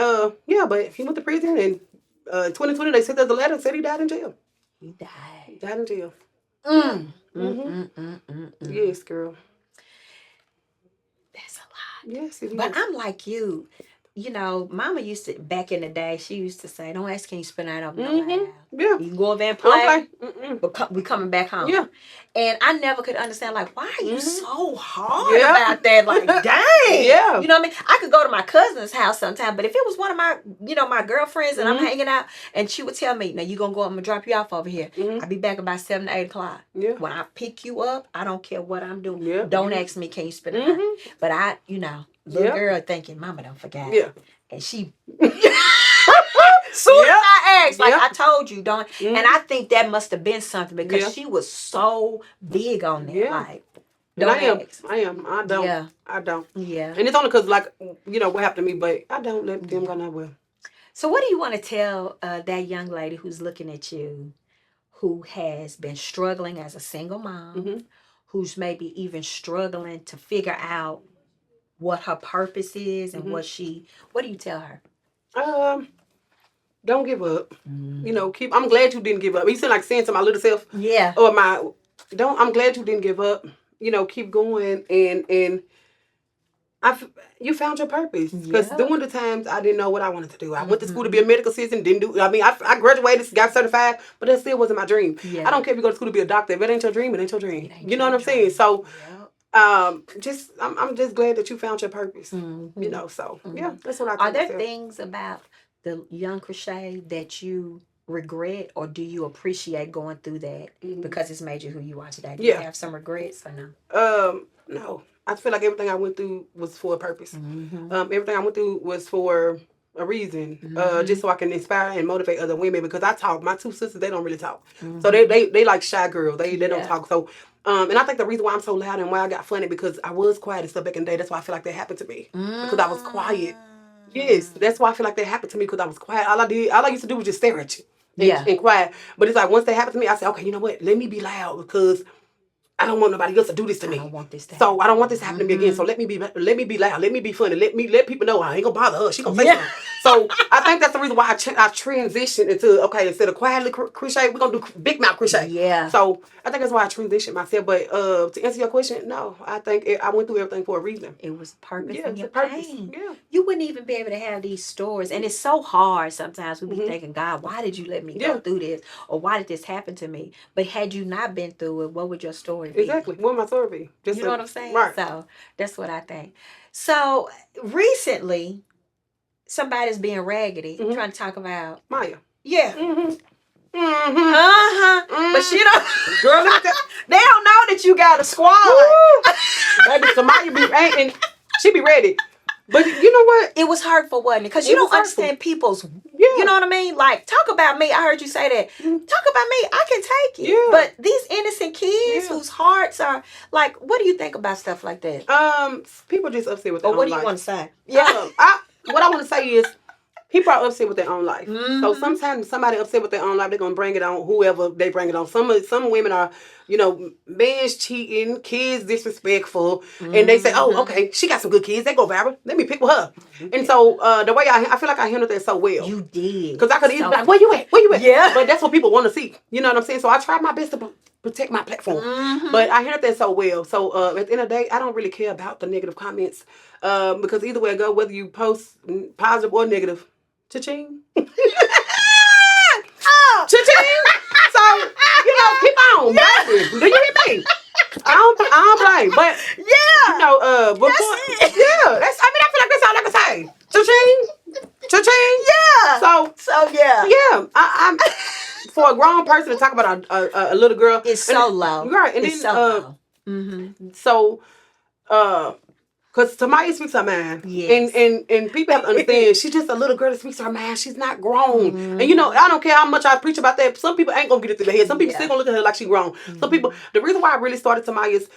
yeah, but he went to prison and 2020 they sent us a letter and said he died in jail. He died. He died in jail. Yes, girl. That's a lot. Yes, it is. But I'm like you. You know, Mama used to, back in the day, she used to say, don't ask, can you spend the night over no house? Yeah. You can go over there and play, Okay. but we coming back home. Yeah. And I never could understand, like, why are you so hard about that? Like, dang. Yeah. You know what I mean? I could go to my cousin's house sometime, but if it was one of my, you know, my girlfriends and I'm hanging out, and she would tell me, now you going to go, I'm going to drop you off over here. I'll be back about 7 to 8 o'clock. Yeah. When I pick you up, I don't care what I'm doing. Yeah. Don't ask me, can you spend the night? But I, you know, little girl thinking, Mama don't forget. Yeah. And she, soon as I asked, like I told you, don't. And I think that must have been something because she was so big on that. Like, don't ask. I am. I don't. Yeah. I don't. Yeah. And it's only because, like, you know, what happened to me, but I don't let them go nowhere. So what do you want to tell that young lady who's looking at you, who has been struggling as a single mom, who's maybe even struggling to figure out what her purpose is and what do you tell her? Don't give up. You know, I'm glad you didn't give up. You seem like saying to my little self. Yeah. Or I'm glad you didn't give up. You know, keep going and you found your purpose. Because during the times I didn't know what I wanted to do. I went to school to be a medical assistant, I graduated, got certified, but that still wasn't my dream. Yeah. I don't care if you go to school to be a doctor. If it ain't your dream, it ain't your dream. You know what I'm saying? So I'm just glad that you found your purpose. You know, so yeah, that's what I think. Are there things about the young Chrisshay that you regret, or do you appreciate going through that because it's made you who you are today? Do you have some regrets or no? No. I feel like everything I went through was for a purpose. Everything I went through was for a reason, just so I can inspire and motivate other women. Because I talk, my two sisters, they don't really talk, so they like shy girls. They don't talk. So, and I think the reason why I'm so loud and why I got funny because I was quiet and stuff back in the day. That's why I feel like that happened to me because I was quiet. Yes, that's why I feel like that happened to me because I was quiet. All I used to do was just stare at you and quiet. But it's like once that happened to me, I said, okay, you know what? Let me be loud because I don't want nobody else to do this to me. I don't want this to happen. So I don't want this to happen to me again. So let me be loud. Let me be funny. Let people know I ain't gonna bother her. She gonna say something. So I think that's the reason why I transitioned into instead of quietly Chrisshay, we're gonna do big mouth Chrisshay. Yeah. So I think that's why I transitioned myself. But to answer your question, no, I think I went through everything for a reason. It was purpose in your purpose. pain. Yeah. You wouldn't even be able to have these stories, and it's so hard sometimes. We be thinking, God, why did you let me go through this, or why did this happen to me? But had you not been through it, what would your story be? Exactly. What would my story be? Just you know what I'm saying? Right. So that's what I think. So recently, somebody's being raggedy, trying to talk about Maya. Yeah. But she don't. Girl, they don't know that you got a squad. Baby, so Maya be and she be ready. But you know what? It was hurtful, wasn't it? Because you don't understand people's. Yeah. You know what I mean? Like, talk about me. I heard you say that. Talk about me. I can take it. Yeah. But these innocent kids whose hearts are like, what do you think about stuff like that? People just upset with their own life. What do you want to say? Yeah. What I want to say is, people are upset with their own life. So sometimes somebody upset with their own life, they're gonna bring it on whoever they bring it on. Some women are, men's cheating, kids disrespectful, and they say, oh, okay, she got some good kids. They go viral. Let me pick with her. And so the way I feel like I handled that so well. You did. Because I could easily be like, where you at? Where you at? Yeah. But that's what people want to see. You know what I'm saying? So I tried my best to protect my platform. But I handled that so well. So at the end of the day, I don't really care about the negative comments because either way I go, whether you post positive or negative, cha-ching. Cha-ching. So, keep on, baby. Do you hear me? I don't blame. But, before, I feel like that's all I can say. Cha-ching. Cha-ching. Yeah. So yeah. Yeah. I'm for a grown person to talk about a little girl. It's so low. Right. And it's then, so low. So, because Tamaya speaks her mind. Yes. And people have to understand, she's just a little girl that speaks her mind. She's not grown. And I don't care how much I preach about that. Some people ain't going to get it through their head. Some people still going to look at her like she's grown. Some people, the reason why I really started Tamaya is,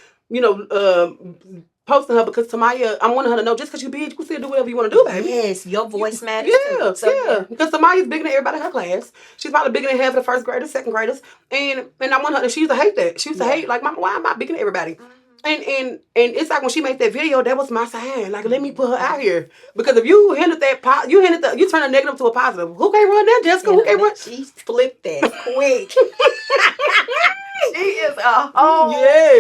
posting her because Tamaya, I wanted her to know just because you big, you can still do whatever you want to do, baby. Yes, your voice matters too. So, because Tamaya's bigger than everybody in her class. She's probably bigger than half of the first graders, second graders. And I want her, and she used to hate that. She used to hate, like, Mama, why am I bigger than everybody? And it's like when she made that video, that was my sign. Like, let me put her out here. Because if you hinted that, you turn a negative to a positive. Who can't run that, Jessica? Who can't run? She flipped that quick. She is a whole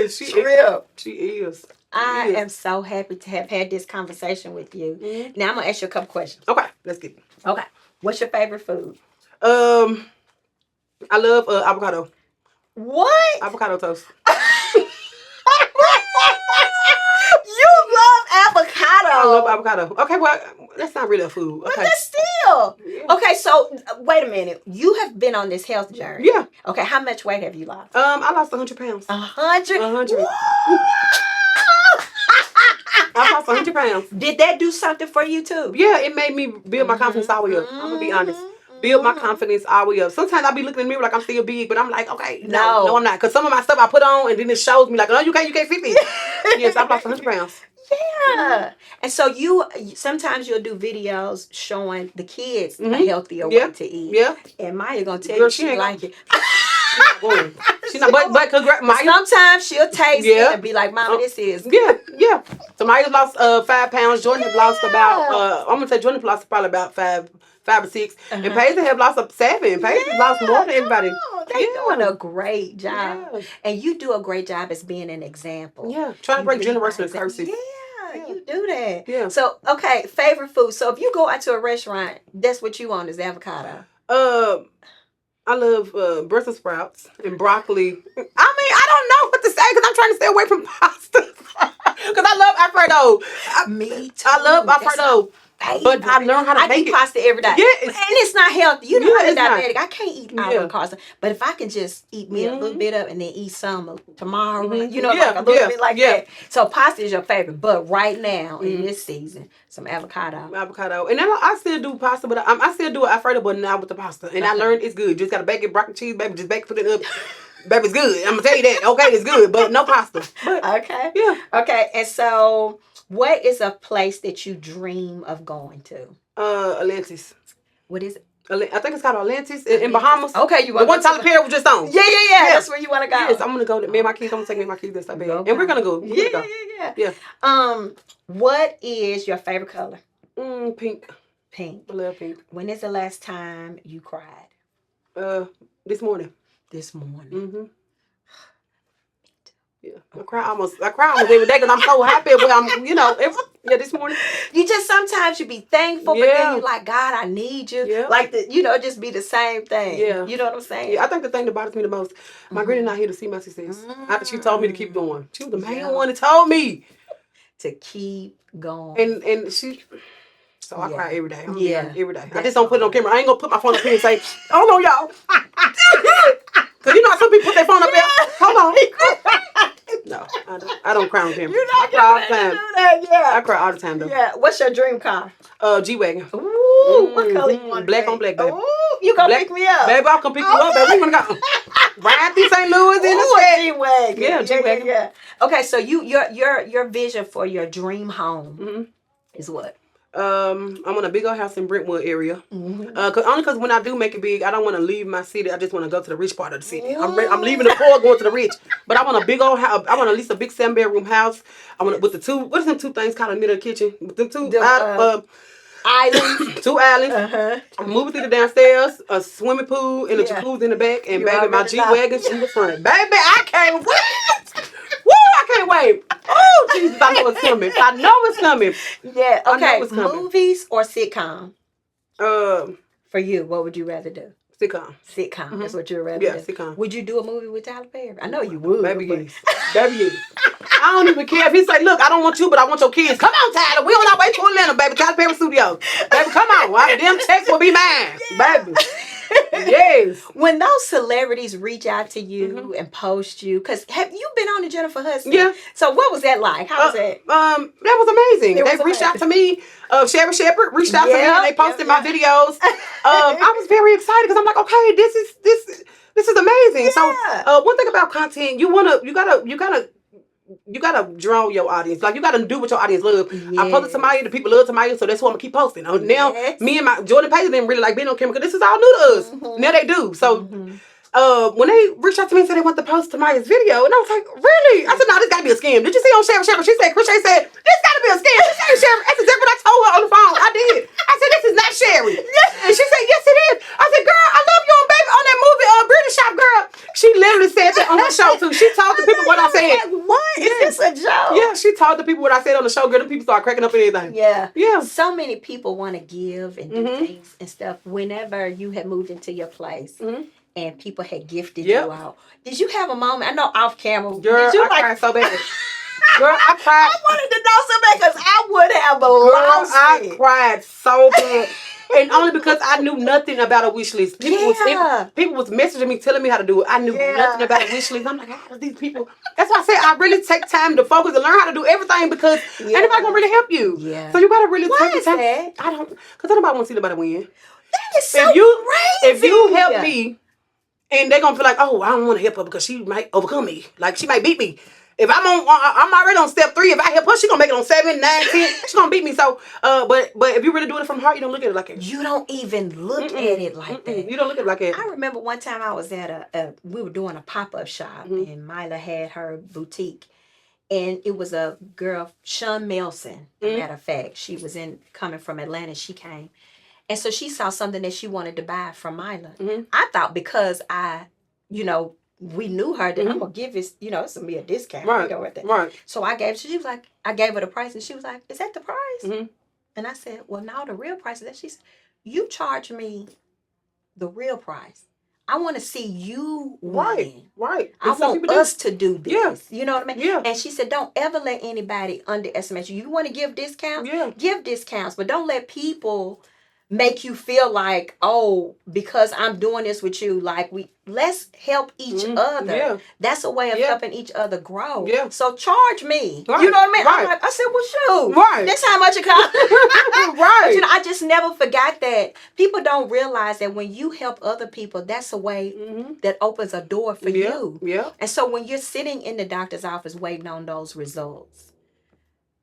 trip. She is. I am so happy to have had this conversation with you. Mm-hmm. Now I'm gonna ask you a couple questions. Okay, let's get it. Okay, what's your favorite food? I love avocado. What? Avocado toast. You love avocado. I love avocado. Okay, well, that's not really a food. Okay. But that's still. Yeah. Okay, so wait a minute. You have been on this health journey. Yeah. Okay, how much weight have you lost? I lost 100 pounds. 100? 100. I lost 100 pounds. Did that do something for you too? Yeah, it made me build my confidence all the way up. I'm gonna be honest. Build my confidence all the way up. Sometimes I'll be looking in the mirror like I'm still big, but I'm like, okay, no, I'm not. Because some of my stuff I put on and then it shows me like, no, you can't fit me. Yes, I've lost 100 pounds. Yeah. And so sometimes you'll do videos showing the kids a healthier way to eat. Yeah. And Maya gonna tell you she like it. She's not, but Maya, sometimes she'll taste it and be like, Mama, this is good. Yeah. So Maya lost 5 pounds. Jordan has lost about I'm gonna say Jordan lost probably about 5 or 6. And Paisley have lost up 7. Paisley lost more than everybody. They're doing a great job. Yeah. And you do a great job as being an example. Yeah. Trying to break generational curses. Yeah, you do that. Yeah. So, okay, favorite food. So if you go out to a restaurant, that's what you want is avocado. I love Brussels sprouts and broccoli. I mean, I don't know what to say because I'm trying to stay away from pasta. Because I love Alfredo. Me too. I love Alfredo. But I learned how to make it. I eat pasta every day. Yeah, and it's not healthy. You know, I'm diabetic. Not. I can't eat avocado. But if I can just eat me a little bit of and then eat some tomorrow, you know, like a little bit like that. So pasta is your favorite. But right now, in this season, some avocado. And then I still do pasta, but I still do Alfredo, but not with the pasta. And I learned it's good. Just got to bake it, broccoli cheese, baby. Just bake it, put it up. Baby, it's good. I'm going to tell you that. Okay, it's good, but no pasta. But, okay. Yeah. Okay, and so what is a place that you dream of going to? Atlantis. What is it? I think it's called Atlantis in Bahamas. Okay, you want the one Tyler Perry was just on. Yeah. That's where you want to go. Yes, I'm gonna go. Me and my kids. I'm gonna take me and my kids this time, and we're gonna go. Yeah. What is your favorite color? Pink. Pink. I love pink. When is the last time you cried? This morning. This morning. Mm-hmm. Yeah, I cry almost every day because I'm so happy. But I'm, this morning. You just sometimes you be thankful, but then you like, God, I need you. Yeah. Like just be the same thing. Yeah. You know what I'm saying? Yeah, I think the thing that bothers me the most, my granny not here to see my success. After she told me to keep going, she was the main one that told me to keep going. And she. So I cry every day. Every day. I just don't put it on camera. I ain't gonna put my phone up here and say, "Hold on, y'all." Cause you know how some people put their phone up there. Hold on. No, I don't cry on camera. I cry all the time. I cry all the time though. Yeah. What's your dream car? G-Wagon. Ooh, what color you want? Black on black, baby. Ooh, you gonna pick me up? Baby, I'll come pick you up, baby. We gonna go. Ride through St. Louis in the set. G-Wagon. Yeah, G-Wagon. Yeah. Okay, so your vision for your dream home is what? I'm on a big old house in Brentwood area. Cause when I do make it big, I don't want to leave my city. I just want to go to the rich part of the city. I'm leaving the poor, going to the rich. But I want a big old house. I want at least a big 7-bedroom house. I want with the two. What is them 2 things called in the middle of the kitchen? With them 2 islands. 2 islands. I'm moving through the downstairs, a swimming pool, and a jacuzzi in the back, and baby, my G-Wagon in the front. Baby, I can't wait. Woo! I can't wait. Oh, Jesus, I know it's coming. I know it's coming. Yeah. Okay. I know it's coming. Movies or sitcom? For you, what would you rather do? Sitcom. Sitcom. That's what you'd rather do. Yeah, sitcom. Would you do a movie with Tyler Perry? I know you would. Baby, yes. Baby, yes. I don't even care if he say, "Look, I don't want you, but I want your kids." Come on, Tyler. We on our way to Atlanta, baby. Tyler Perry Studios. Baby, come on. Them checks will be mine. Yeah. Baby. Yes. When those celebrities reach out to you and post you, because have you been on the Jennifer Hudson? Yeah. So what was that like? How was that? That was amazing. They reached out to me. Sherry Shepherd reached out to me and they posted my videos. I was very excited because I'm like, okay, this is amazing. Yeah. So one thing about content, you gotta draw your audience. Like you gotta do what your audience love. Yes. I posted Tamaya, the people love Tamaya, so that's what I'm gonna keep posting. Now me and my Jordan Payton didn't really like being on camera because this is all new to us. Now they do. So when they reached out to me and said they want to post Tamaya's video, and I was like, really? I said, no, this gotta be a scam. Did you see on Sherry? She said, Chrisshay said, this gotta be a scam. This ain't Sherry. That's exactly what I told her on the phone. I did. I said, this is not Sherry. And she said, yes, it is. I said, girl, I love you on baby on that movie, British Shop, girl. She literally said that on her show too. She told the people what I said. What? Is this a joke? Yeah, she told the people what I said on the show, girl. The people started cracking up and everything. Yeah. Yeah. So many people want to give and do things and stuff. Whenever you had moved into your place and people had gifted you out, did you have a moment? I know off camera. Girl, did you I cried so bad. Girl, I cried. I wanted to know so bad because I would have lost I cried so bad. And only because I knew nothing about a wish list. People was messaging me, telling me how to do it. I knew nothing about a wish list. I'm like, how do these people? That's why I said I really take time to focus and learn how to do everything because anybody gonna really help you. Yeah. So you gotta really take the time. That? I don't, because nobody want to see nobody win. That is so crazy. If you help me, and they're gonna feel like, oh, I don't want to help her because she might overcome me. Like she might beat me. If I'm already on step 3. If I help her, she gonna make it on 7, 9, 10. She gonna beat me. So, but if you really do it from heart, you don't look at it like that. You don't even look at it like that. You don't look at it like that. I remember one time I was at we were doing a pop-up shop and Mila had her boutique. And it was a girl, Sean Melson, as a matter of fact. She was coming from Atlanta. She came. And so she saw something that she wanted to buy from Mila. I thought because we knew her that I'm gonna give this, it's gonna be a discount. Right. So I gave I gave her the price and she was like, is that the price? And I said, well, no, the real price is that. She said, you charge me the real price. I want to see you win. Right. I want us to do this. Yeah. You know what I mean? Yeah. And she said, don't ever let anybody underestimate you. You want to give discounts? Yeah. Give discounts, but don't let people make you feel like, oh, because I'm doing this with you, like let's help each other. Yeah. That's a way of helping each other grow. Yeah. So charge me. Right. You know what I mean? Right. I'm like, I said, well, shoot. Right. That's how much it costs. Right. But, I just never forgot that. People don't realize that when you help other people, that's a way that opens a door for you. Yeah. And so when you're sitting in the doctor's office waiting on those results,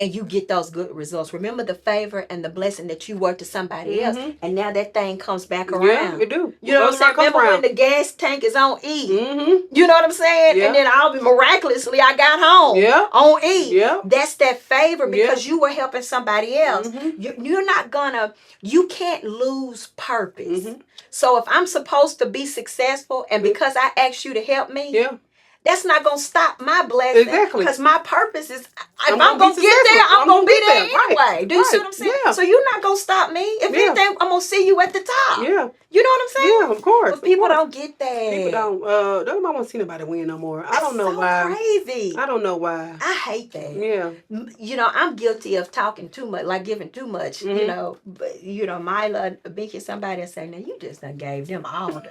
and you get those good results. Remember the favor and the blessing that you were to somebody else. And now that thing comes back around. Yeah, it do. You know what I'm saying? Remember when the gas tank is on E? You know what I'm saying? Yeah. And then miraculously, I got home on E. Yeah. That's that favor because you were helping somebody else. You can't lose purpose. So if I'm supposed to be successful and because I asked you to help me, that's not going to stop my blessing. Exactly. Because my purpose is, if I'm going to get there, I'm going to be there anyway. Right. Do you see what I'm saying? Yeah. So you're not going to stop me. If anything, I'm going to see you at the top. Yeah. You know what I'm saying? Yeah, of course. But people don't get that. People don't want to see nobody win no more. I don't know why. Crazy. I don't know why. I hate that. Yeah. I'm guilty of talking too much, like giving too much, But, Mila, Binky, somebody will say, now you just done gave them all the...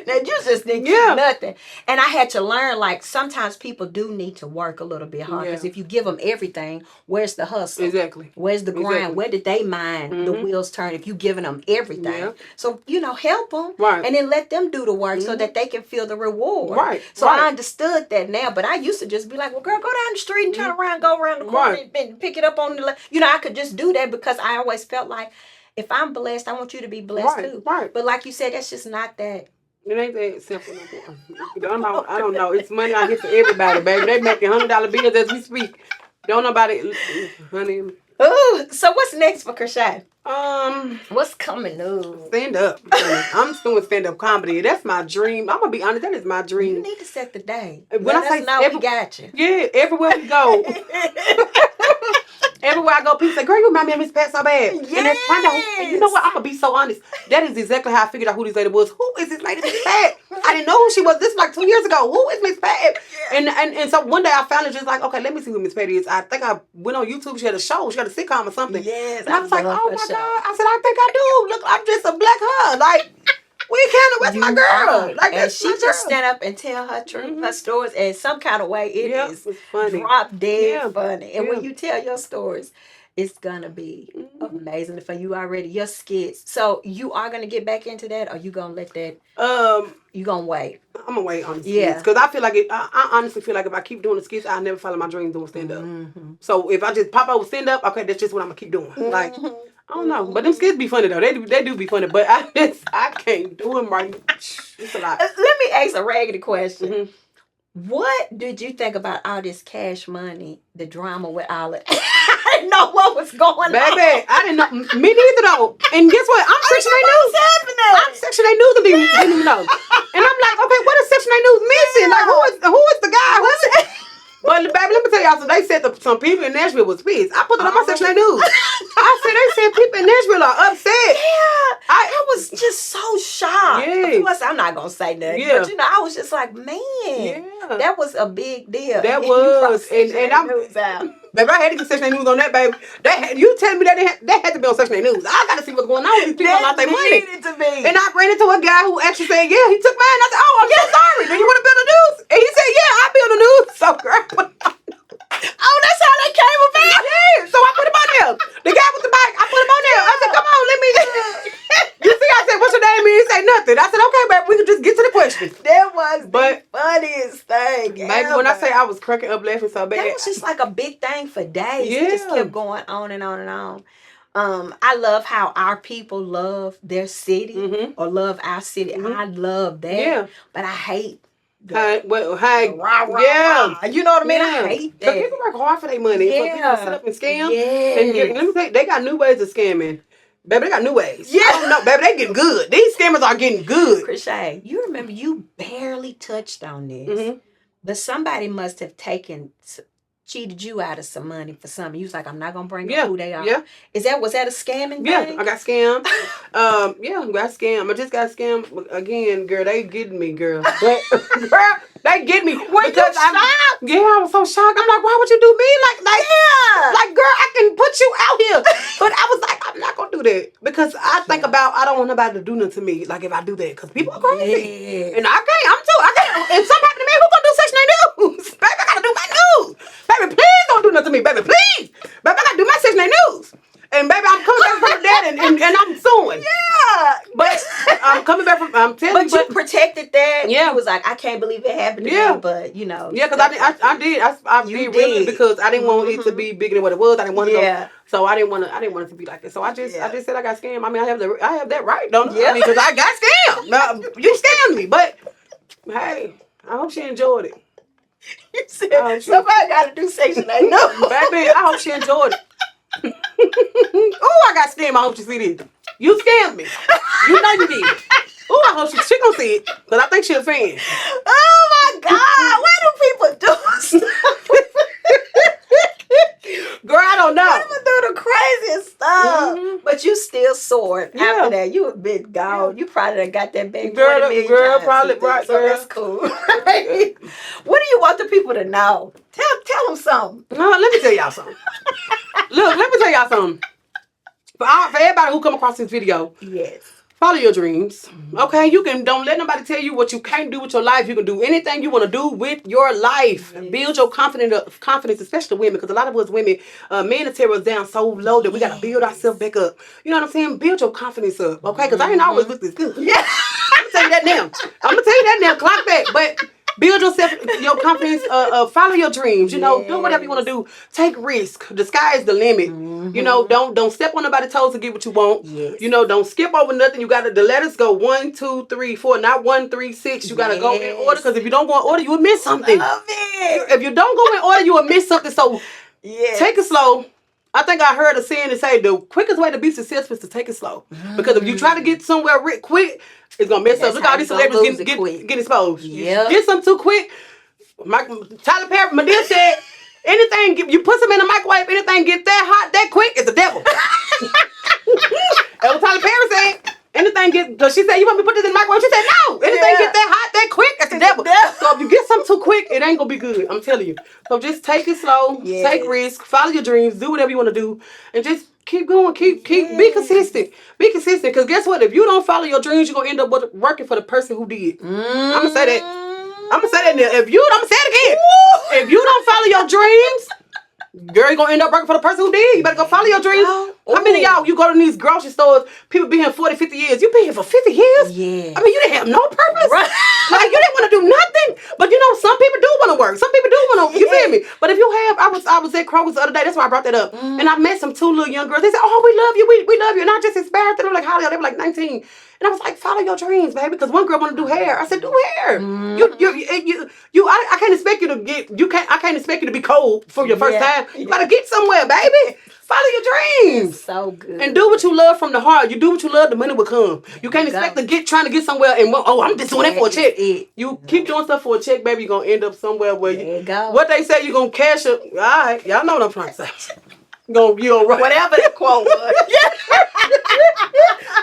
Now you just didn't keep nothing. And I had to learn, like, sometimes people do need to work a little bit hard. Because if you give them everything, where's the hustle? Exactly. Where's the grind? Exactly. Where did they mind the wheels turn if you giving them everything? Yeah. So, help them. Right. And then let them do the work so that they can feel the reward. Right. So I understood that now. But I used to just be like, well, girl, go down the street and turn around, go around the corner and pick it up on the left. I could just do that because I always felt like if I'm blessed, I want you to be blessed too. Right. But like you said, that's just not that. It ain't that simple no more. I don't know. It's money out here for everybody, baby. They making $100 bills as we speak. Don't nobody, honey. Ooh, so what's next for Chrisshay? What's coming up? Stand up. I'm doing stand up comedy. That's my dream. I'm gonna be honest. That is my dream. You need to set the day. When I say we got you. Yeah, everywhere we go. Everywhere I go, people say, girl, you remind me of Miss Pat so bad. Yes. And that's kind of, you know what? I'm going to be so honest. That is exactly how I figured out who this lady was. Who is this lady, Miss Pat? I didn't know who she was. This was like 2 years ago. Who is Miss Pat? And so one day I found her just like, okay, let me see who Miss Pat is. I think I went on YouTube. She had a show. She had a sitcom or something. Yes. And I was like, oh my God. I said, I think I do. Look, I'm just a black her. Like, we can't. What's my girl? Like, and she just stand up and tell her truth, her stories, and some kind of way it is funny. drop dead funny. And when you tell your stories, It's gonna be amazing for you already. Your skits. So you are gonna get back into that, or you gonna let that? You gonna wait? I'm gonna wait on the skits because I feel like I honestly feel like if I keep doing the skits, I'll never follow my dreams doing stand up. So if I just pop out with stand up, okay, that's just what I'm gonna keep doing. Like I don't know, but them skits be funny though. They do be funny, but I can't do them right. It's a lot. Let me ask a raggedy question. What did you think about all this Cash Money, the drama with all it? I didn't know what was going on. Baby, I didn't know. Me neither though. And guess what? I'm Section 8 News. I'm Section 8 News and didn't even know. And I'm like, okay, what is Section 8 News missing? Like, who is the guy? Who's it? But baby, let me tell y'all, so they said some people in Nashville was pissed. I put it on my Section 8 News. I said, they said people in Nashville are upset. Yeah. I was just so shocked. Yeah. Of course, I'm not going to say nothing. Yeah. But, I was just like, man, that was a big deal. That was. And I'm... Baby, I had to get Section 8 News on that, baby. You telling me that they had to be on Section 8 News. I got to see what's going on with these people out their money. Needed to be. And I ran into a guy who actually said, yeah, he took mine. I said, oh, I'm so sorry. Do you want to be on the news? And he said, yeah, I'll be on the news. So, girl, oh, that's how they came about? Yeah, so I put him on there. The guy with the bike, I put him on there. I said, come on, let me... You see, I said, what's your name? He said nothing. I said, okay, babe, we can just get to the question. That was the funniest thing. Baby, when I say I was cracking up laughing so bad. That was just like a big thing for days. Yeah. It just kept going on and on and on. I love how our people love their city or love our city. I love that. Yeah. But I hate rah. You know what I mean? Yeah. I hate that. But people work hard for their money. Yeah. For people to set up and scam. Yeah. And let me tell you, they got new ways of scamming. Baby, they got new ways. Yeah. I don't know. Baby, they getting good. These scammers are getting good. Chrisshay, you remember you barely touched on this. But somebody must have cheated you out of some money for something. You was like, I'm not gonna bring up who they are. Yeah. Was that a scamming thing? Yeah, I got scammed. I got scammed. I just got scammed again, girl. They getting me, girl. But girl, they get me. Were you shocked? I was so shocked. I'm like, why would you do me? Like, girl, I can put you out here. But I was like, I'm not gonna do that because I think about I don't want nobody to do nothing to me. Like if I do that, because people are crazy, and I can't. If something happened to me, who gonna do Section 8 News? Baby, I gotta do my news. Baby, please don't do nothing to me, baby, please. Baby, I gotta do my Section 8 News. And baby, I'm coming back from that and I'm suing. Yeah. But I'm coming back from, I'm telling you. But you protected that. Yeah. You was like, I can't believe it happened to me, but you know. Yeah, because I did really because I didn't want it to be bigger than what it was. I didn't want to go. So I didn't want it to be like that. So I just said I got scammed. I mean, I have that right, don't I? Yeah. I mean, because I got scammed. Now, you scammed me, but hey, I hope she enjoyed it. You said somebody got to do Section 8 News. Baby, I hope she enjoyed it. Oh, I got scammed. I hope she see this. You scammed me. You know you did. Oh, I hope she gonna see it because I think she's a fan. Oh my God, why do people do stuff? Girl, I don't know. People do the craziest stuff, but you still soared after that. You a big dog. You probably done got that big girl, probably right. So girl. That's cool. Right? What do you want the people to know? Tell them something. No, let me tell y'all something. Look, let me tell y'all something. For everybody who come across this video, yes, follow your dreams. Okay, don't let nobody tell you what you can't do with your life. You can do anything you want to do with your life. Yes. Build your confidence, especially women, because a lot of us women, men tear us down so low that we gotta build ourselves back up. You know what I'm saying? Build your confidence up, okay? Because I ain't always look this good. Yeah, I'm gonna tell you that now. Clock that, but. Build yourself, your confidence, follow your dreams, do whatever you want to do. Take risk. The sky is the limit. Don't step on nobody's toes to get what you want. Yes. Don't skip over nothing. You gotta, the letters go 1, 2, 3, 4, not 1, 3, 6. You gotta go in order, because if you don't go in order, you will miss something. Love it. If you don't go in order, you will miss something. So take it slow. I think I heard a saying to say the quickest way to be successful is to take it slow. Because if you try to get somewhere quick, it's going to mess up. Look at all these celebrities get exposed. Yep. Get something too quick. Tyler Perry, my dear said, anything, you put some in the microwave, anything get that hot, that quick, it's the devil. And what Tyler Perry said, anything because she said, you want me to put this in the microwave? She said, no. Anything get that hot, that quick, it's the devil. So if you get something too quick, it ain't going to be good. I'm telling you. So just take it slow, take risk, follow your dreams, do whatever you want to do, and just keep going, keep be consistent. Be consistent, because guess what? If you don't follow your dreams, you're going to end up working for the person who did. I'm going to say that. I'm going to say that now. I'm going to say it again. If you don't follow your dreams, Girl, you gonna end up working for the person who did. You better go follow your dreams. How many of y'all, you go to these grocery stores, people been here 40, 50 years. You been here for 50 years? Yeah. I mean, you didn't have no purpose. Right. Like, you didn't want to do nothing. But you know, some people do want to work. Some people do want to, you feel me? But if you have, I was at Kroger's the other day. That's why I brought that up. And I met some 2 little young girls. They said, oh, we love you. We love you. And I just inspired them. Like, how old? They were like 19. And I was like, follow your dreams, baby. Because one girl want to do hair. I said, do hair. I can't expect you to I can't expect you to be cold for your first time. You gotta get somewhere, baby. Follow your dreams. So good. And do what you love from the heart. You do what you love, the money will come. You can't expect to trying to get somewhere and I'm just doing it for a check. You keep doing stuff for a check, baby. You're gonna end up somewhere where you go. What they say, you're gonna cash it. All right, y'all know what I'm trying to say. You gonna whatever that quote was.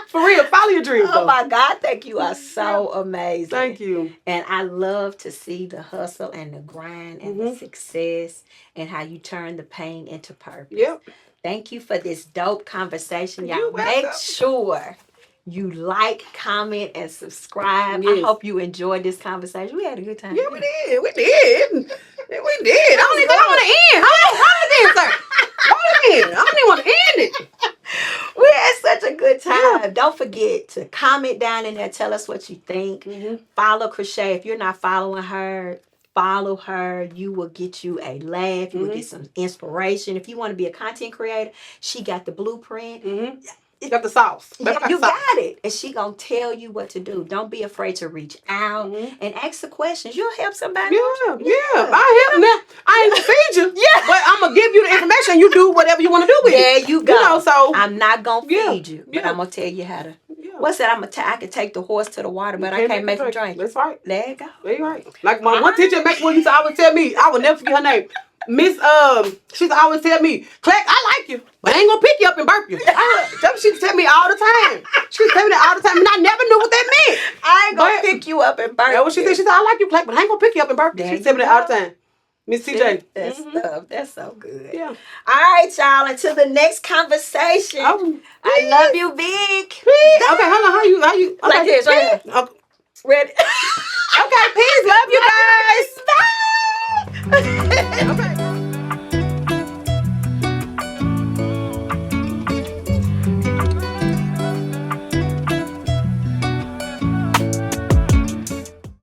For real, follow your dreams. Oh my God, thank you. Are so amazing. Thank you. And I love to see the hustle and the grind and the success and how you turn the pain into purpose. Yep. Thank you for this dope conversation. Y'all make sure you like, comment, and subscribe. Yes. I hope you enjoyed this conversation. We had a good time. Yeah, we did. We did. I don't want to end. I don't even want to end it. We had such a good time. Yeah. Don't forget to comment down in there. Tell us what you think. Follow Chrisshay. If you're not following her, follow her. You will get you a laugh. You will get some inspiration. If you want to be a content creator, she got the blueprint. You got the sauce. You got it. And she going to tell you what to do. Don't be afraid to reach out and ask the questions. You'll help somebody. Yeah. I help now. I ain't gonna feed you. But I'm going to give you the information. You do whatever you want to do with it. There you go. You know, so I'm not going to feed you. But I'm going to tell you how to. What's that? I can take the horse to the water, but I can't make him drink. That's right. There you go. That's right. Like my one teacher at Maxwell used to always tell me, I would never forget her name. Miss, she used to always tell me, Clack, I like you, but I ain't gonna pick you up and burp you. She used to tell me all the time. She used to tell me that all the time, and I never knew what that meant. I ain't gonna pick you up and burp you. That's what she said. She said, I like you, Clack, but I ain't gonna pick you up and burp you. She used to tell me that all the time. Miss TJ. That stuff. That's so good. Yeah. All right, y'all. Until the next conversation. I love you, big. Okay, hold on. How you? Okay. Like this, right here. Okay. Ready? Okay, peace. Love you guys. Bye. Okay.